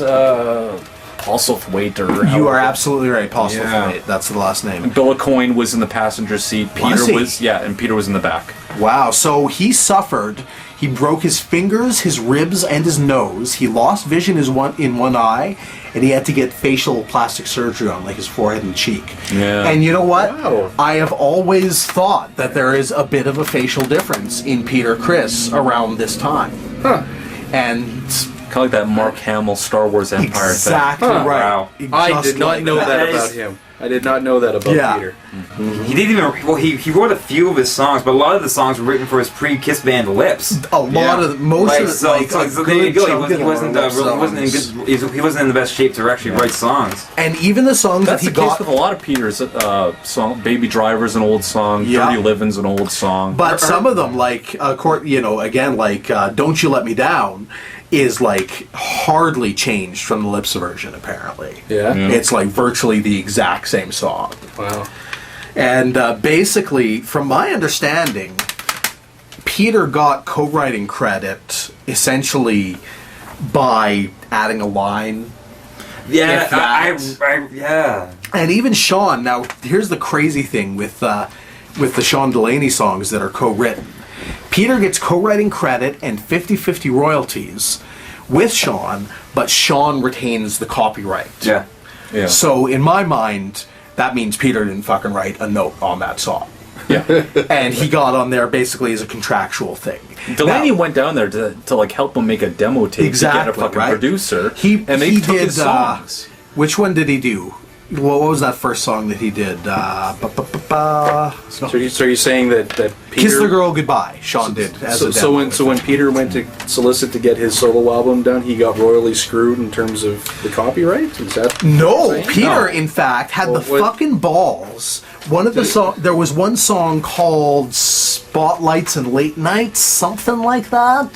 Postlethwaite, or You however- are absolutely right, Postlethwaite. Yeah. That's the last name. Bill Coyne was in the passenger seat. Was he? And Peter was in the back. Wow. So he suffered. He broke his fingers, his ribs, and his nose. He lost vision in one eye, and he had to get facial plastic surgery on like his forehead and cheek. Yeah. And you know what? Wow. I have always thought that there is a bit of a facial difference in Peter Criss around this time. Huh. And Kind of like that Mark Hamill Star Wars Empire Exactly thing. Huh. right. Wow. I Just did not like know that That about is- him. I did not know that about Yeah. Peter. He didn't even. Well, he wrote a few of his songs, but a lot of the songs were written for his pre-Kiss band lips. A lot of most Like, of the, so, like, so, a so there you good go. chunk He of them wasn't, are really, wasn't in songs. good. He wasn't in the best shape to actually write songs. And even the songs That's that the he case got, with a lot of Peter's song. Baby Driver's an old song. Yeah. Dirty Livin's an old song. but some of them, like again, like "Don't You Let Me Down," is like hardly changed from the Lips version. Apparently, Yeah? it's like virtually the exact same song. Wow. And basically, from my understanding, Peter got co-writing credit essentially by adding a line. Yeah, If that. yeah. And even Sean, now here's the crazy thing with the Sean Delaney songs that are co-written. Peter gets co-writing credit and 50-50 royalties with Sean, but Sean retains the copyright. Yeah. yeah. So in my mind, that means Peter didn't fucking write a note on that song. yeah. And he got on there basically as a contractual thing. Delaney Now, went down there to like help him make a demo tape to get a Exactly, fucking right? producer. He and they he took did his songs. which one did he do? Well, what was that first song that he did? So you're saying that Peter... Kiss the Girl Goodbye. Sean did as a demo. So when Peter went to solicit to get his solo album done, he got royally screwed in terms of the copyright? Is that... No, Peter, No. in fact, had Well, the what- fucking balls. One of the song, there was one song called "Spotlights and Late Nights," something like that.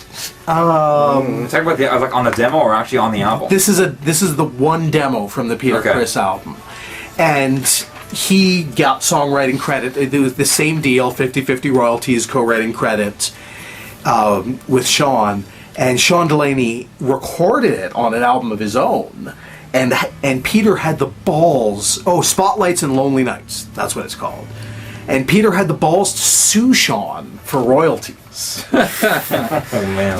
Talk about the like on the demo or actually on the album. This is the one demo from the Peter Okay. Criss album, and he got songwriting credit. It was the same deal, 50-50 royalties, co-writing credit with Sean, and Sean Delaney recorded it on an album of his own. And Peter had the balls. Oh, Spotlights and Lonely Nights. That's what it's called. And Peter had the balls to sue Sean for royalties. Oh man.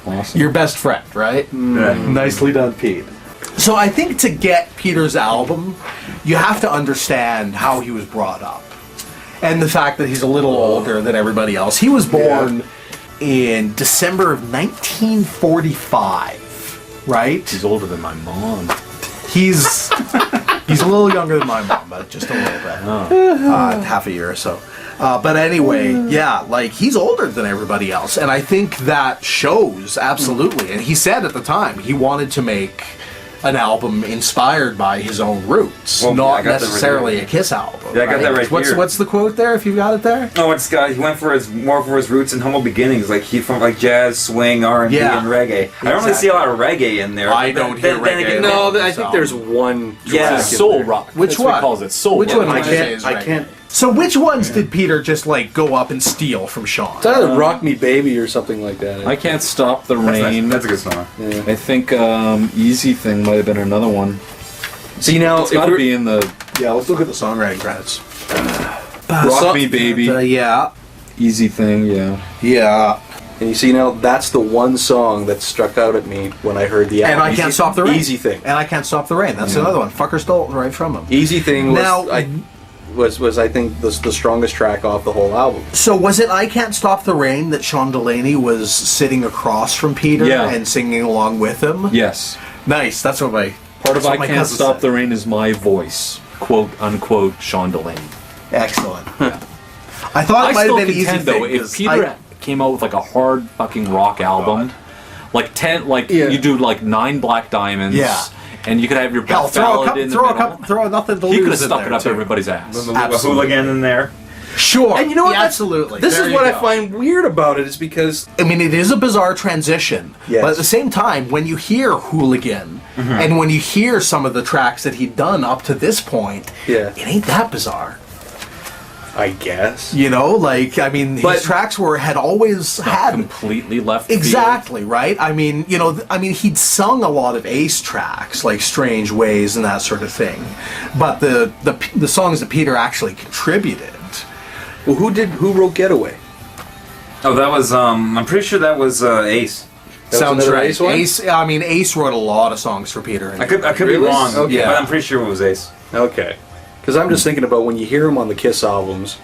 Awesome. Your best friend, right? Yeah. Nicely done, Pete. So I think to get Peter's album, you have to understand how he was brought up. And the fact that he's a little older than everybody else. He was born in December of 1945, right? He's older than my mom. He's a little younger than my mom, but just a little bit. Half a year or so. But anyway, yeah, like he's older than everybody else. And I think that shows, absolutely. And he said at the time he wanted to make an album inspired by his own roots, Well, I not got that right necessarily here. a Kiss album. Yeah, I got that right here. What's the quote there, if you got it there? No, it's he went for more for his roots and humble beginnings, like he from like jazz, swing, R&B, Yeah. and reggae. I don't really see a lot of reggae in there. I but don't hear reggae again, at all. No, I think there's one... Yeah. track in Soul there. rock. Which That's what one? he calls it. Soul Which rock. one? I would you say can't... is I reggae? can't... So which ones did Peter just like go up and steal from Sean? It's either Rock Me Baby or something like that. I Can't Stop the Rain. That's a good song. Yeah. I think Easy Thing might have been another one. See, now, It's got to we're- be in the Yeah, let's look at the songwriting credits. Rock Me Baby, Yeah. Easy Thing, yeah. Yeah. And you see now, that's the one song that struck out at me when I heard the album. And I Can't Stop the Rain. Easy Thing. And I Can't Stop the Rain. That's another one. Fucker stole it right from him. Easy Thing was, Now- I think, the strongest track off the whole album. So was it I Can't Stop the Rain that Sean Delaney was sitting across from Peter Yeah. and singing along with him? Yes. Nice. That's what my Part of that's what I my Can't cousin Stop said. the Rain is my voice. Quote, unquote, Sean Delaney. Excellent. I thought I it might still have been Easy contend, Thing. though, if 'cause Peter came out with like a hard fucking rock album, like 10, like Yeah. you do like 9 Black Diamonds, Yeah. and you could have your Hell, best ballad in the middle. throw nothing to lose. He could have in stuck there, it up too. everybody's ass. A Absolutely. hooligan in there. Sure. And you know what? Yeah, That's- absolutely. This There is you what I go. find weird about it, is because... I mean, it is a bizarre transition. Yes. But at the same time, when you hear Hooligan, and when you hear some of the tracks that he'd done up to this point, Yeah. it ain't that bizarre. I guess. You know, like, I mean, But- his tracks had always had... Completely left field. Exactly, right? I mean, you know, he'd sung a lot of Ace tracks, like Strange Ways and that sort of thing. But the songs that Peter actually contributed... Well, who wrote Getaway? Oh, that was I'm pretty sure that was Ace. That was Sounds another right. Ace one? Ace wrote a lot of songs for Peter. I could be Really? wrong, Okay. but I'm pretty sure it was Ace. Okay. Because I'm just thinking about when you hear him on the Kiss albums,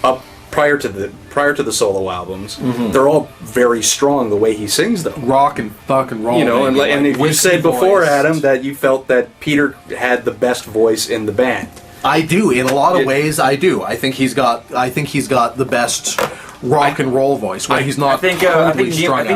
up prior to the solo albums, they're all very strong the way he sings them. Rock and fucking roll. You know, and you said before, voiced. Adam, that you felt that Peter had the best voice in the band. I do. In a lot of ways, I do. I think he's got the best rock and roll voice. Where he's not. I think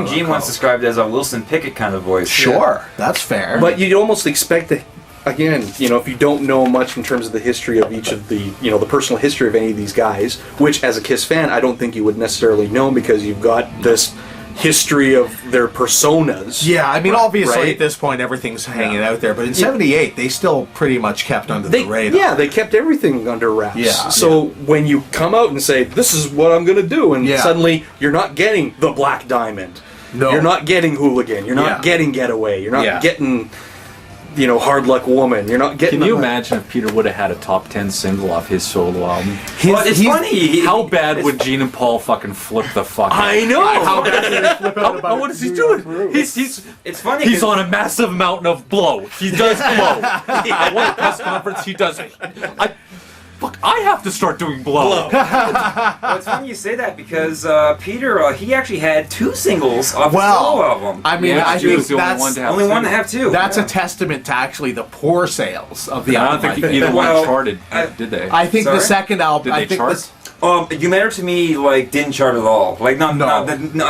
Gene once described it as a Wilson Pickett kind of voice. Sure, that's fair. But you'd almost expect that. Again, you know, if you don't know much in terms of the history of each of the, you know, the personal history of any of these guys, which as a Kiss fan, I don't think you would necessarily know because you've got this history of their personas. Yeah, I mean, obviously right? at this point everything's hanging out there, but in '78 they still pretty much kept under the radar. Yeah, they kept everything under wraps. Yeah. So when you come out and say, "This is what I'm going to do," and suddenly you're not getting the Black Diamond, no, you're not getting Hooligan, you're not getting Getaway, you're not getting, you know, Hard Luck Woman. You're not getting. Can you imagine if Peter would have had a top 10 single off his solo album? Well, it's funny. How bad would Gene and Paul fucking flip the fuck out? I know. How bad did they flip out about What is he doing? It's funny. He's on a massive mountain of blow. He does blow. At one press conference, he does it. I have to start doing blow. Well, it's funny you say that because Peter, he actually had 2 singles off his solo album. I mean, Yeah, I he think was the only that's one to have only one to two. have 2. that's a testament to actually the poor sales of the I album. don't think either Well, one charted, did they? I think the Sorry? second album. Did I they think chart? You Matter to Me like didn't chart at all. Like not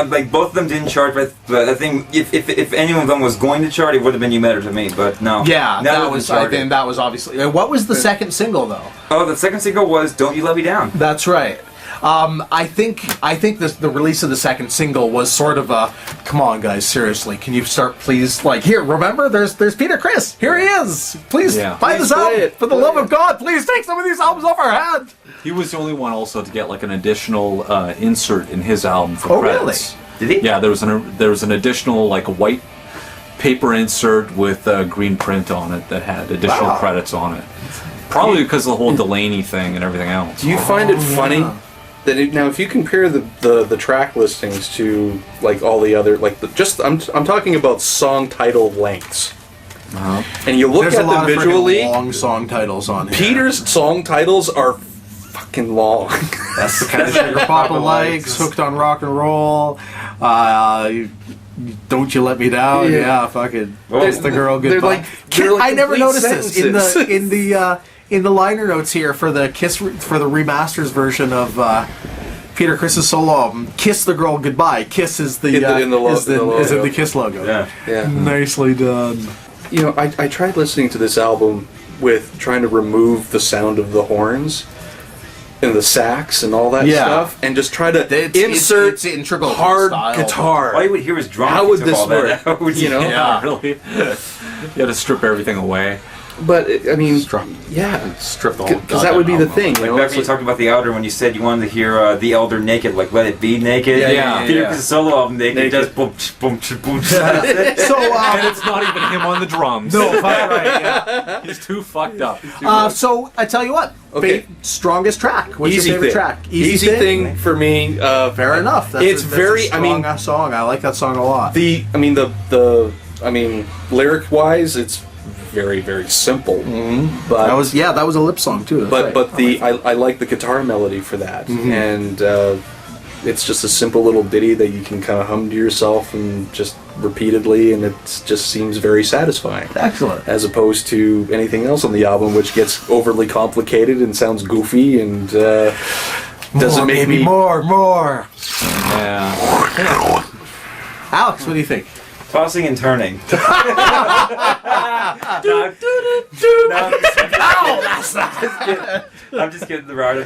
like both of them didn't chart. But I think if any of them was going to chart, it would have been You Matter to Me. But no. Yeah, None of that them was. charted. Then that was obviously. What was the second single though? Oh, the second single was "Don't You Let Me Down." That's right. I think the release of the second single was sort of a, come on guys, seriously, can you start please, like, here, remember there's Peter Criss, here he is, please buy this album, for the love of God, please take some of these albums off our hand. He was the only one also to get like an additional insert in his album for credits. Did he? Yeah, there was an additional like white paper insert with green print on it that had additional credits on it. Probably because of the whole Delaney thing and everything else. Do you find it funny that now if you compare the track listings to like all the other I'm talking about song title lengths, and you look There's at a lot them of visually, long song titles on here. Peter's song titles are fucking long. That's the kind of shit your Papa likes, Hooked on Rock and Roll, Don't You Let Me Down, fucking Kiss the Girl Goodbye. I never noticed this in the liner notes here for the remasters version of Peter Criss's solo album. Kiss the Girl Goodbye. Kiss is the in the Kiss logo. Yeah. Nicely done. You know, I tried listening to this album with trying to remove the sound of the horns and the sax and all that stuff, and just try to insert it's integral to hard the style. guitar. All you would hear was drums. How would this work? You know? Yeah, really. You had to strip everything away. But I mean, Strip the whole. because that would be the thing. You Like know, back it's when you talked about the Elder, when you said you wanted to hear the Elder naked, like Let It Be naked. Yeah. Peter Criss's solo album naked, just boom, boom, boom. So And it's not even him on the drums. no, right, yeah. He's too fucked up. So I tell you what. Okay. Strongest track. What's easy your favorite thing. track? Easy thing for me. Fair enough. It's very. I mean, song. I like that song a lot. The lyric wise, it's very, very simple. Mm-hmm. But that was a lip song too. I like the guitar melody for that, and it's just a simple little ditty that you can kind of hum to yourself and just repeatedly, and it just seems very satisfying. Excellent. As opposed to anything else on the album, which gets overly complicated and sounds goofy and doesn't make me more. Yeah. Alex, what do you think? Tossing and turning. I'm just kidding around.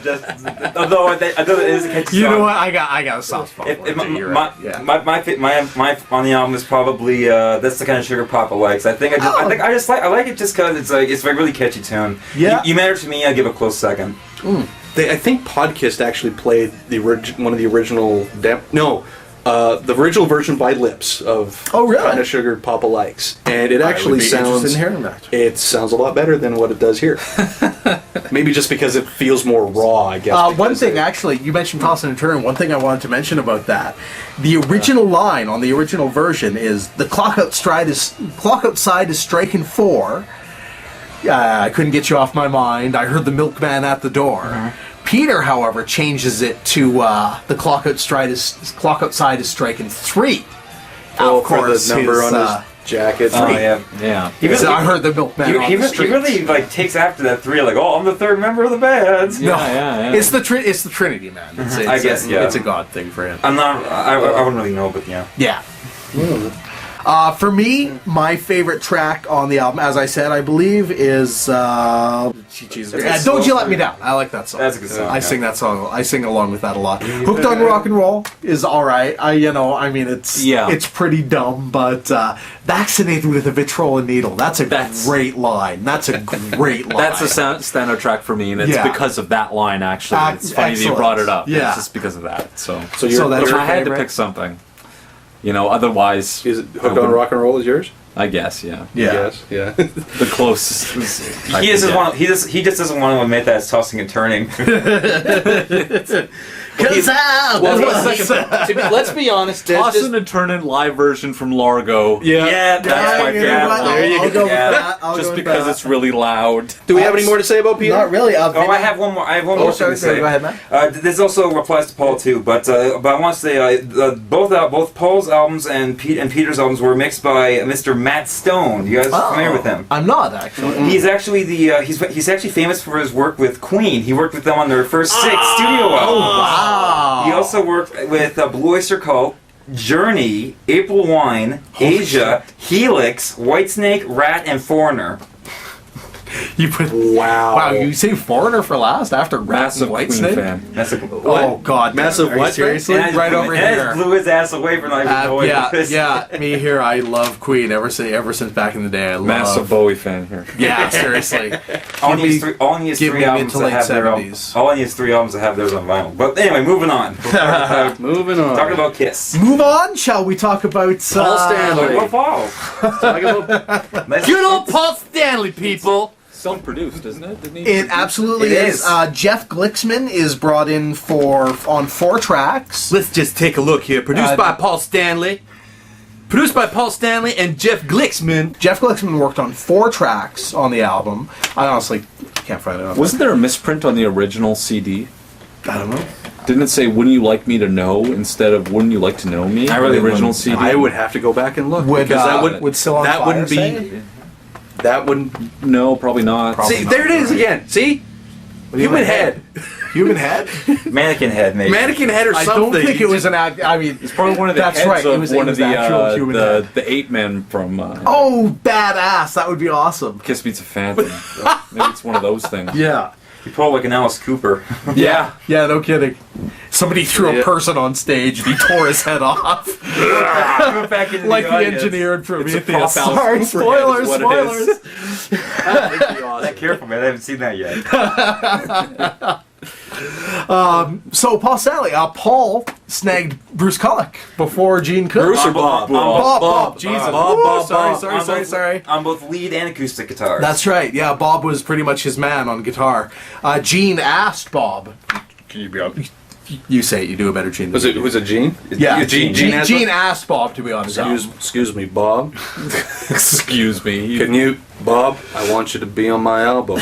Although I know it is a catchy song. You know what? I got a soft spot. My on the album is probably That's the Kind of Sugar Papa Likes. I like it just because it's a really catchy tune. Yeah. You Matter to Me, I give a close second. I think Podcast actually played one of the original. The original version by Lips of Kind of Sugar Papa Likes, and it actually sounds. It sounds a lot better than what it does here. Maybe just because it feels more raw, I guess. One thing, actually, you mentioned Tossing and Turning. One thing I wanted to mention about that: the original line on the original version is "The clock outside is striking 4. I couldn't get you off my mind. I heard the milkman at the door." Peter, however, changes it to the clock outside is striking 3. Oh, for the number on his jacket. Oh yeah. I heard the milkman on the street. He really like takes after that 3. Like, oh, I'm the 3rd member of the band. Yeah. It's the Trinity, man. I guess it's a God thing for him. I'm not. I wouldn't really know, but yeah. Yeah. For me, my favorite track on the album, as I said, I believe, is Don't You Let Me Down. I like that song. That's a good song. I sing that song. I sing along with that a lot. Hooked on Rock and Roll is all right. It's pretty dumb, but Vaccinated with a Vitriol and Needle. That's a great line. That's a great line. That's a standout track for me, and it's because of that line. Actually, it's funny that you brought it up. Yeah, it's just because of that. So that's your I had to favorite? pick something. Otherwise... Is it Hooked on Rock and Roll is yours? I guess, yeah. Yes, yeah. The closest. He just doesn't want to admit that it's tossing and turning. Let's be honest. Tossin' and Turnin' live version from Largo. Yeah, that's my favorite. I'll go with that. Just because it's really loud. Do we have any more to say about Peter? Not really. I have one more. I have one more thing to say. Go ahead, man. This also applies to Paul too, but I want to say both Paul's albums and Peter's albums were mixed by Mr. Matt Stone. You guys familiar with him? I'm not actually. He's actually he's actually famous for his work with Queen. He worked with them on their first 6 studio albums. Oh wow! He also worked with Blue Oyster Cult, Journey, April Wine, Asia, Helix, Whitesnake, Rat, and Foreigner. You put wow! You say Foreigner for last after Rat and Whitesnake? Fan. Oh God! Massive what? Seriously? Right over here. Blew his ass away for not even knowing this. Yeah. Me here. I love Queen ever since back in the day. I love Massive Bowie fan here. Yeah, seriously. All he needs 3 albums to have their albums. All he needs 3 albums to have theirs on vinyl. But anyway, moving on. Moving on. Talking about Kiss. Move on. Shall we talk about Paul Stanley? Talk about Paul. Good old Paul Stanley, people. Self-produced, isn't it? Didn't he It absolutely is. Jeff Glicksman is brought in on 4 tracks. Let's just take a look here. Produced by Paul Stanley. Produced by Paul Stanley and Jeff Glicksman. Jeff Glicksman worked on 4 tracks on the album. I honestly can't find it. Wasn't there a misprint on the original CD? I don't know. Didn't it say "Wouldn't you like me to know" instead of "Wouldn't you like to know me"? I really the original wouldn't. CD. I would have to go back and look Would Still on that Fire wouldn't say be. it? That wouldn't. No, probably not. See, there it is again. See, human head, Human head? Mannequin head, maybe. mannequin head, or I something. don't think it was an act. I mean, It's probably one of the that's heads right. of It was one of the actual human head. the 8 men from Oh, badass! That would be awesome. Kiss Meets a Phantom. Maybe it's one of those things. Yeah. He pulled like an Alice Cooper. Yeah. Yeah, no kidding. Somebody threw a person on stage and he tore his head off. Back into Like the audience. engineer in Prometheus. prop Sorry, Alice Cooper head is spoilers, what it is. spoilers. Be careful, man. I haven't seen that yet. So, Paul Stanley, Paul snagged Bruce Kulick before Gene could. Bruce or Bob? Bob. Jesus. Bob. Sorry. On both lead and acoustic guitars. That's right. Yeah, Bob was pretty much his man on guitar. Gene asked Bob. Can you be up? You say it. You do a better Gene. Was it Gene? Yeah, Gene asked Bob to be on his album. Excuse me, Bob. Excuse me. Can you, Bob? I want you to be on my album.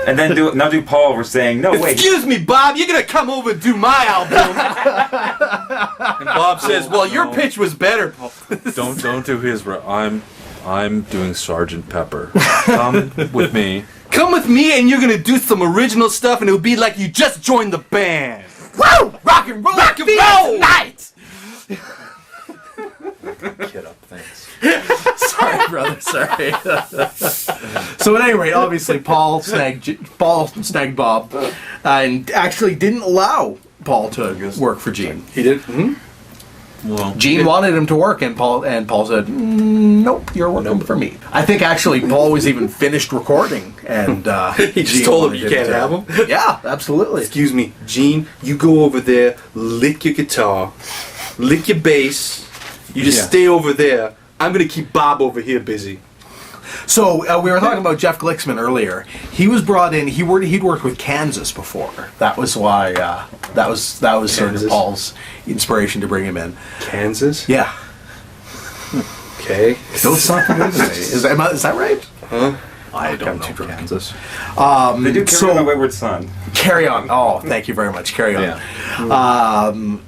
And then do Paul. We're saying no wait. Excuse me, Bob, you're gonna come over and do my album. And Bob says, well, your pitch was better. Don't do his. I'm doing Sergeant Pepper. Come with me. Come with me and you're gonna do some original stuff and it'll be like you just joined the band. Woo! Rock and roll! Rock and roll! Tonight! Kid up, thanks. Sorry, brother. Sorry. So at any rate, obviously Paul snagged Bob, and actually didn't allow Paul to work for Gene. He did. Mm-hmm. Well, Gene wanted him to work, and Paul said, "Nope, you're working for me." I think actually Paul was even finished recording, and He just told him you can't have him. Yeah, absolutely. Excuse me, Gene. You go over there, lick your guitar, lick your bass. You just stay over there. I'm gonna keep Bob over here busy. So we were talking about Jeff Glicksman earlier. He was brought in. He'd worked with Kansas before. That was why. That was sort of Paul's inspiration to bring him in. Kansas? Yeah. Okay. Don't sound familiar to me. Is that right? Huh? I don't know Kansas. They do Carry On, My Wayward Son. Carry On. Oh, thank you very much. Carry On. Yeah.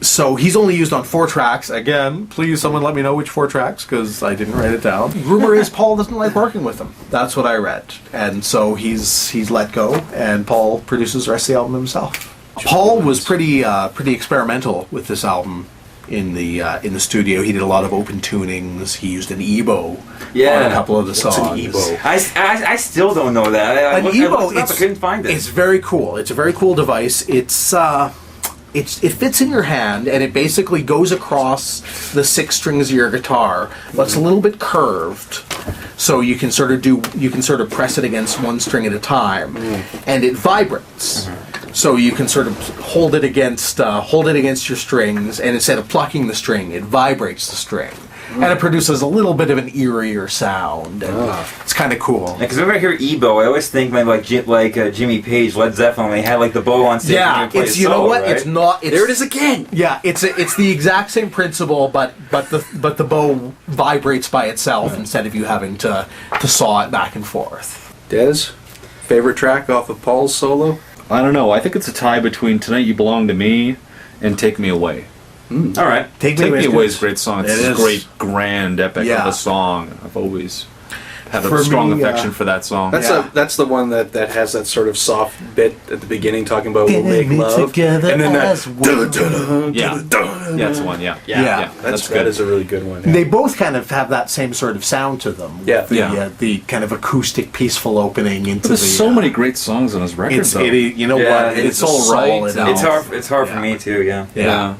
So he's only used on 4 tracks. Again, please someone let me know which 4 tracks, because I didn't write it down. Rumor is Paul doesn't like working with him. That's what I read. And so he's let go, and Paul produces the rest of the album himself. Paul was pretty experimental with this album in the studio. He did a lot of open tunings. He used an EBO on a couple of the songs. What's an EBO? I still don't know that. I EBO, I couldn't find it. It's very cool. It's a very cool device. It fits in your hand, and it basically goes across the 6 strings of your guitar, but it's a little bit curved, so you can sort of press it against one string at a time, and it vibrates. So you can sort of hold it against your strings, and instead of plucking the string, it vibrates the string. And it produces a little bit of an eerier sound. And it's kind of cool. Because whenever I hear EBO, I always think maybe like Jimmy Page, Led Zeppelin, when they had like the bow on stage. Yeah, it's you know what? Right? It's not. There it is again. Yeah, it's the exact same principle, but the bow vibrates by itself instead of you having to saw it back and forth. Des, favorite track off of Paul's solo? I don't know. I think it's a tie between Tonight You Belong to Me and Take Me Away. All right. Take Me Away is a great song. It's a is. great, grand epic of a song. I've always had a strong affection for that song. That's the one that has that sort of soft bit at the beginning talking about we'll make love. Together And then as that Yeah, that's the one. Yeah, that is a really good one. They both kind of have that same sort of sound to them. Yeah. The kind of acoustic, peaceful opening into There's the. so many great songs on his record. though. You know what? it's all right. It's hard for me too. Yeah.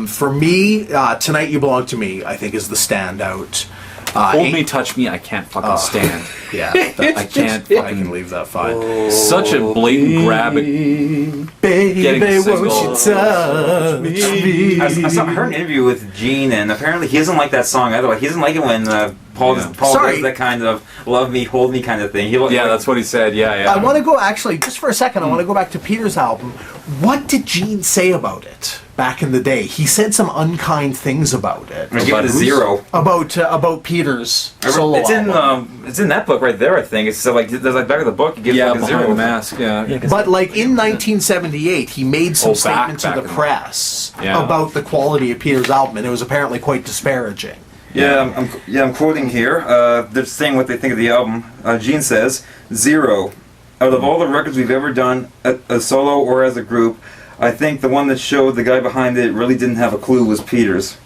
For me, Tonight You Belong to Me, I think, is the standout. Hold Me, Touch Me, I can't fucking stand. Yeah, I can't I fucking can leave that fine. Such a blatant grab at getting Baby, the won't you single. touch me? I heard an interview with Gene, and apparently he doesn't like that song either. Like he doesn't like it when Paul does that kind of love me, hold me kind of thing. That's what he said. Yeah. I want to go, actually, just for a second, I want to go back to Peter's album. What did Gene say about it back in the day? He said some unkind things about it. I'm gonna give it a 0. About Peter's solo album. It's in that book right there. I think it's like there's like back of the book. It gives like a Behind 0. the Mask. Yeah. But like in 1978, he made some statement to the press about the quality of Peter's album, and it was apparently quite disparaging. I'm quoting here. They're saying what they think of the album. Gene says, 0. Out of all the records we've ever done, a solo or as a group, I think the one that showed the guy behind it really didn't have a clue was Peter's.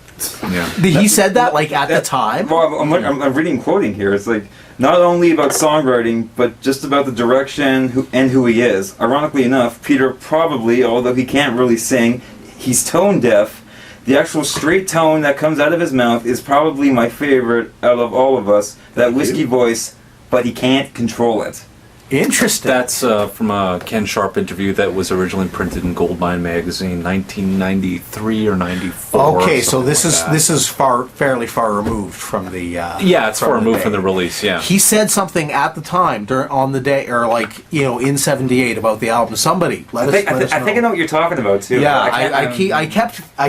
Yeah. He said that like at the time? Well, I'm reading quoting here. It's like, not only about songwriting, but just about the direction and who he is. Ironically enough, Peter probably, although he can't really sing, he's tone deaf. The actual straight tone that comes out of his mouth is probably my favorite out of all of us. That whiskey voice, but he can't control it. Interesting. That's from a Ken Sharp interview that was originally printed in Goldmine magazine, 1993 or 94. Okay, so this is fairly far removed from the. It's far removed from the release. Yeah. He said something at the time on the day, or in '78 about the album. Somebody let us know. I think I know what you're talking about too. Yeah, I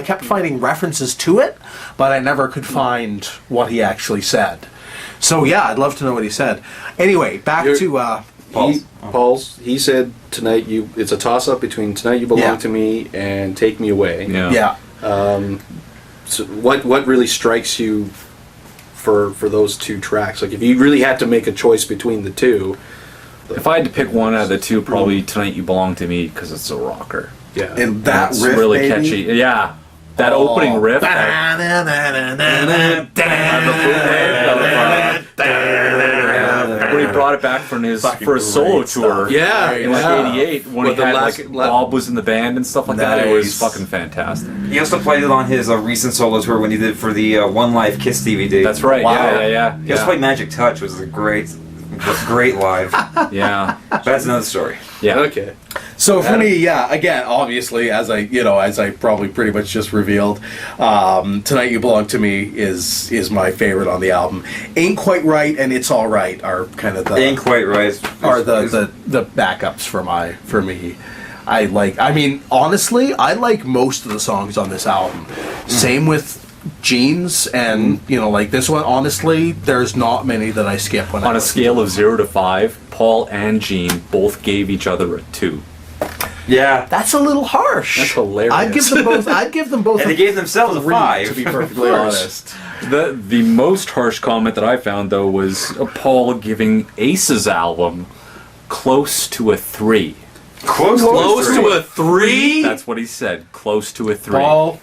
kept finding references to it, but I never could find what he actually said. So yeah, I'd love to know what he said. Anyway, back to. He said tonight it's a toss up between Tonight You Belong to Me and Take Me Away. Yeah. So what really strikes you for those 2 tracks? Like if you really had to make a choice between the 2. If I had to pick one out of the 2, probably Tonight You Belong to Me because it's a rocker. Yeah. And that it's riff, really baby? catchy. Yeah. That opening riff. When he brought it back for his solo tour, in '88, when he had Bob was in the band and stuff like that, it was fucking fantastic. He also played it on his recent solo tour when he did for the One Life Kiss DVD. That's right. Wow. Yeah. He also played Magic Touch, which was a great live. Yeah. But that's another story. Yeah. Okay. So for me, again, obviously, as I probably pretty much just revealed, Tonight You Belong to Me is my favorite on the album. Ain't Quite Right and It's All Right are kind of the Ain't Quite Right are the backups for me. Honestly, I like most of the songs on this album. Same with Gene's, and like this one. Honestly, there's not many that I skip when On a scale of 0 to 5, Paul and Gene both gave each other a 2. Yeah. That's a little harsh. That's hilarious. I'd give them both. And they gave themselves a 5. To be perfectly honest. The most harsh comment that I found, though, was Paul giving Ace's album close to a 3. Close to a 3? That's what he said. Close to a 3. Paul.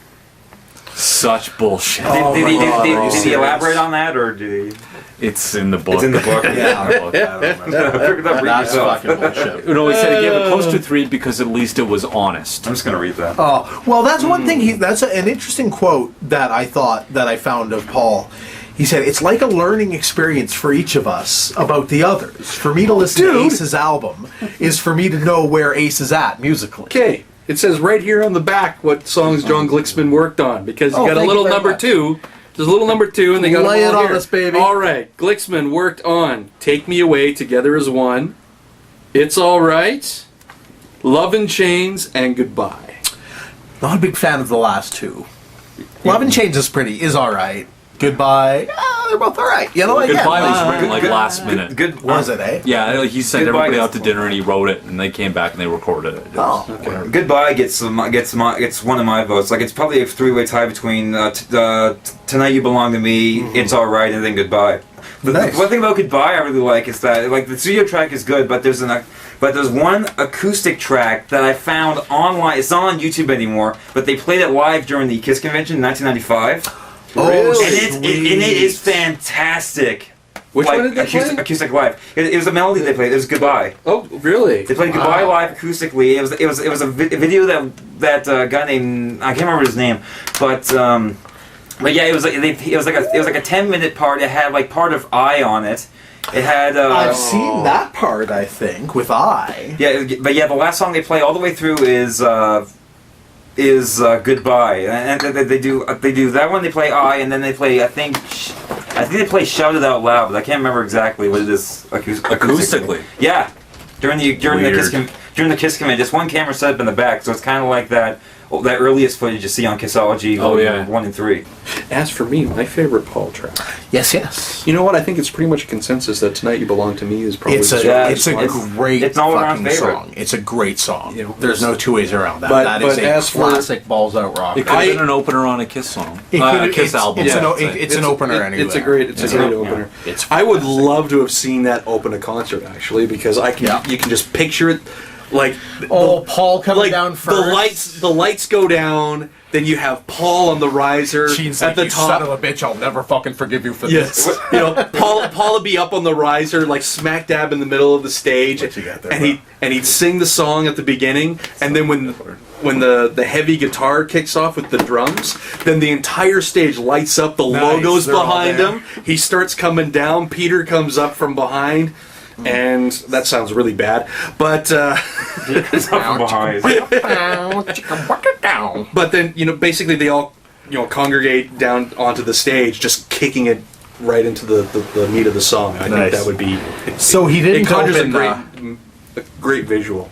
Such bullshit. Did he elaborate on that, or did he? It's in the book. It's in the book. Yeah. That's fucking bullshit. No, he said he gave it close to 3 because at least it was honest. I'm just gonna read that. Oh, well, that's one thing. That's an interesting quote that I found of Paul. He said, "It's like a learning experience for each of us about the others. For me to listen to Ace's album is for me to know where Ace is at musically." Okay, it says right here on the back what songs John Glicksman worked on, because you got a little number 2. There's a little number 2, and they got Lay them it all on here. us, baby. All right, Glicksman worked on "Take Me Away," "Together as One," "It's All Right," "Love in Chains," and "Goodbye." Not a big fan of the last two. Love and Change is all right. Goodbye, they're both all right. Goodbye was written like last minute. Good. Was it, eh? Yeah, like he sent Goodbye everybody gets out to dinner and he wrote it, and they came back and they recorded it. Oh, Goodbye gets one of my votes. Like, it's probably a 3-way tie between "Tonight You Belong to Me," "It's All Right," and then "Goodbye." The one thing about "Goodbye" I really like is that, like, the studio track is good, but there's one acoustic track that I found online. It's not on YouTube anymore, but they played it live during the Kiss convention in 1995. Oh, And it is fantastic. Which one did they play? Acoustic live. It was a melody they played. It was "Goodbye." Oh, really? They played "Goodbye" live acoustically. It was a video that guy named, I can't remember his name, but yeah, it was like a 10-minute part. It had like part of "I" on it. It had. I've seen that part. I think with "I." Yeah, but yeah, the last song they play all the way through is "Goodbye," and they do that one. They play "I," and then they play I think they play "Shout It Out Loud," but I can't remember exactly what it is acoustically. Yeah, during the Kiss convention, just one camera set up in the back, so it's kind of like that earliest footage you see on Kissology. 1 and 3. As for me, my favorite Paul track. Yes. You know what? I think it's pretty much a consensus that "Tonight You Belong to Me" is probably It's a great it's all around fucking favorite. song. It's a great song. There's no two ways around that. But- that but is as a for- classic balls out rock. It could have been an opener on a Kiss song. A Kiss album. It's an opener anyway. It's a great opener. I would love to have seen that open a concert, actually, because you can just picture it. Like Paul coming down first. The lights go down. Then you have Paul on the riser Gene's at like, the "You top. son of a bitch! I'll never fucking forgive you for Yes, this." Paul would be up on the riser, like smack dab in the middle of the stage, What you got there, and he'd sing the song at the beginning, and then when the heavy guitar kicks off with the drums, then the entire stage lights up. The logo's they're all behind there. him. He starts coming down. Peter comes up from behind. And that sounds really bad, but but then basically they all congregate down onto the stage, just kicking it right into the meat of the song. I think that would be So he didn't it conjures open a great visual.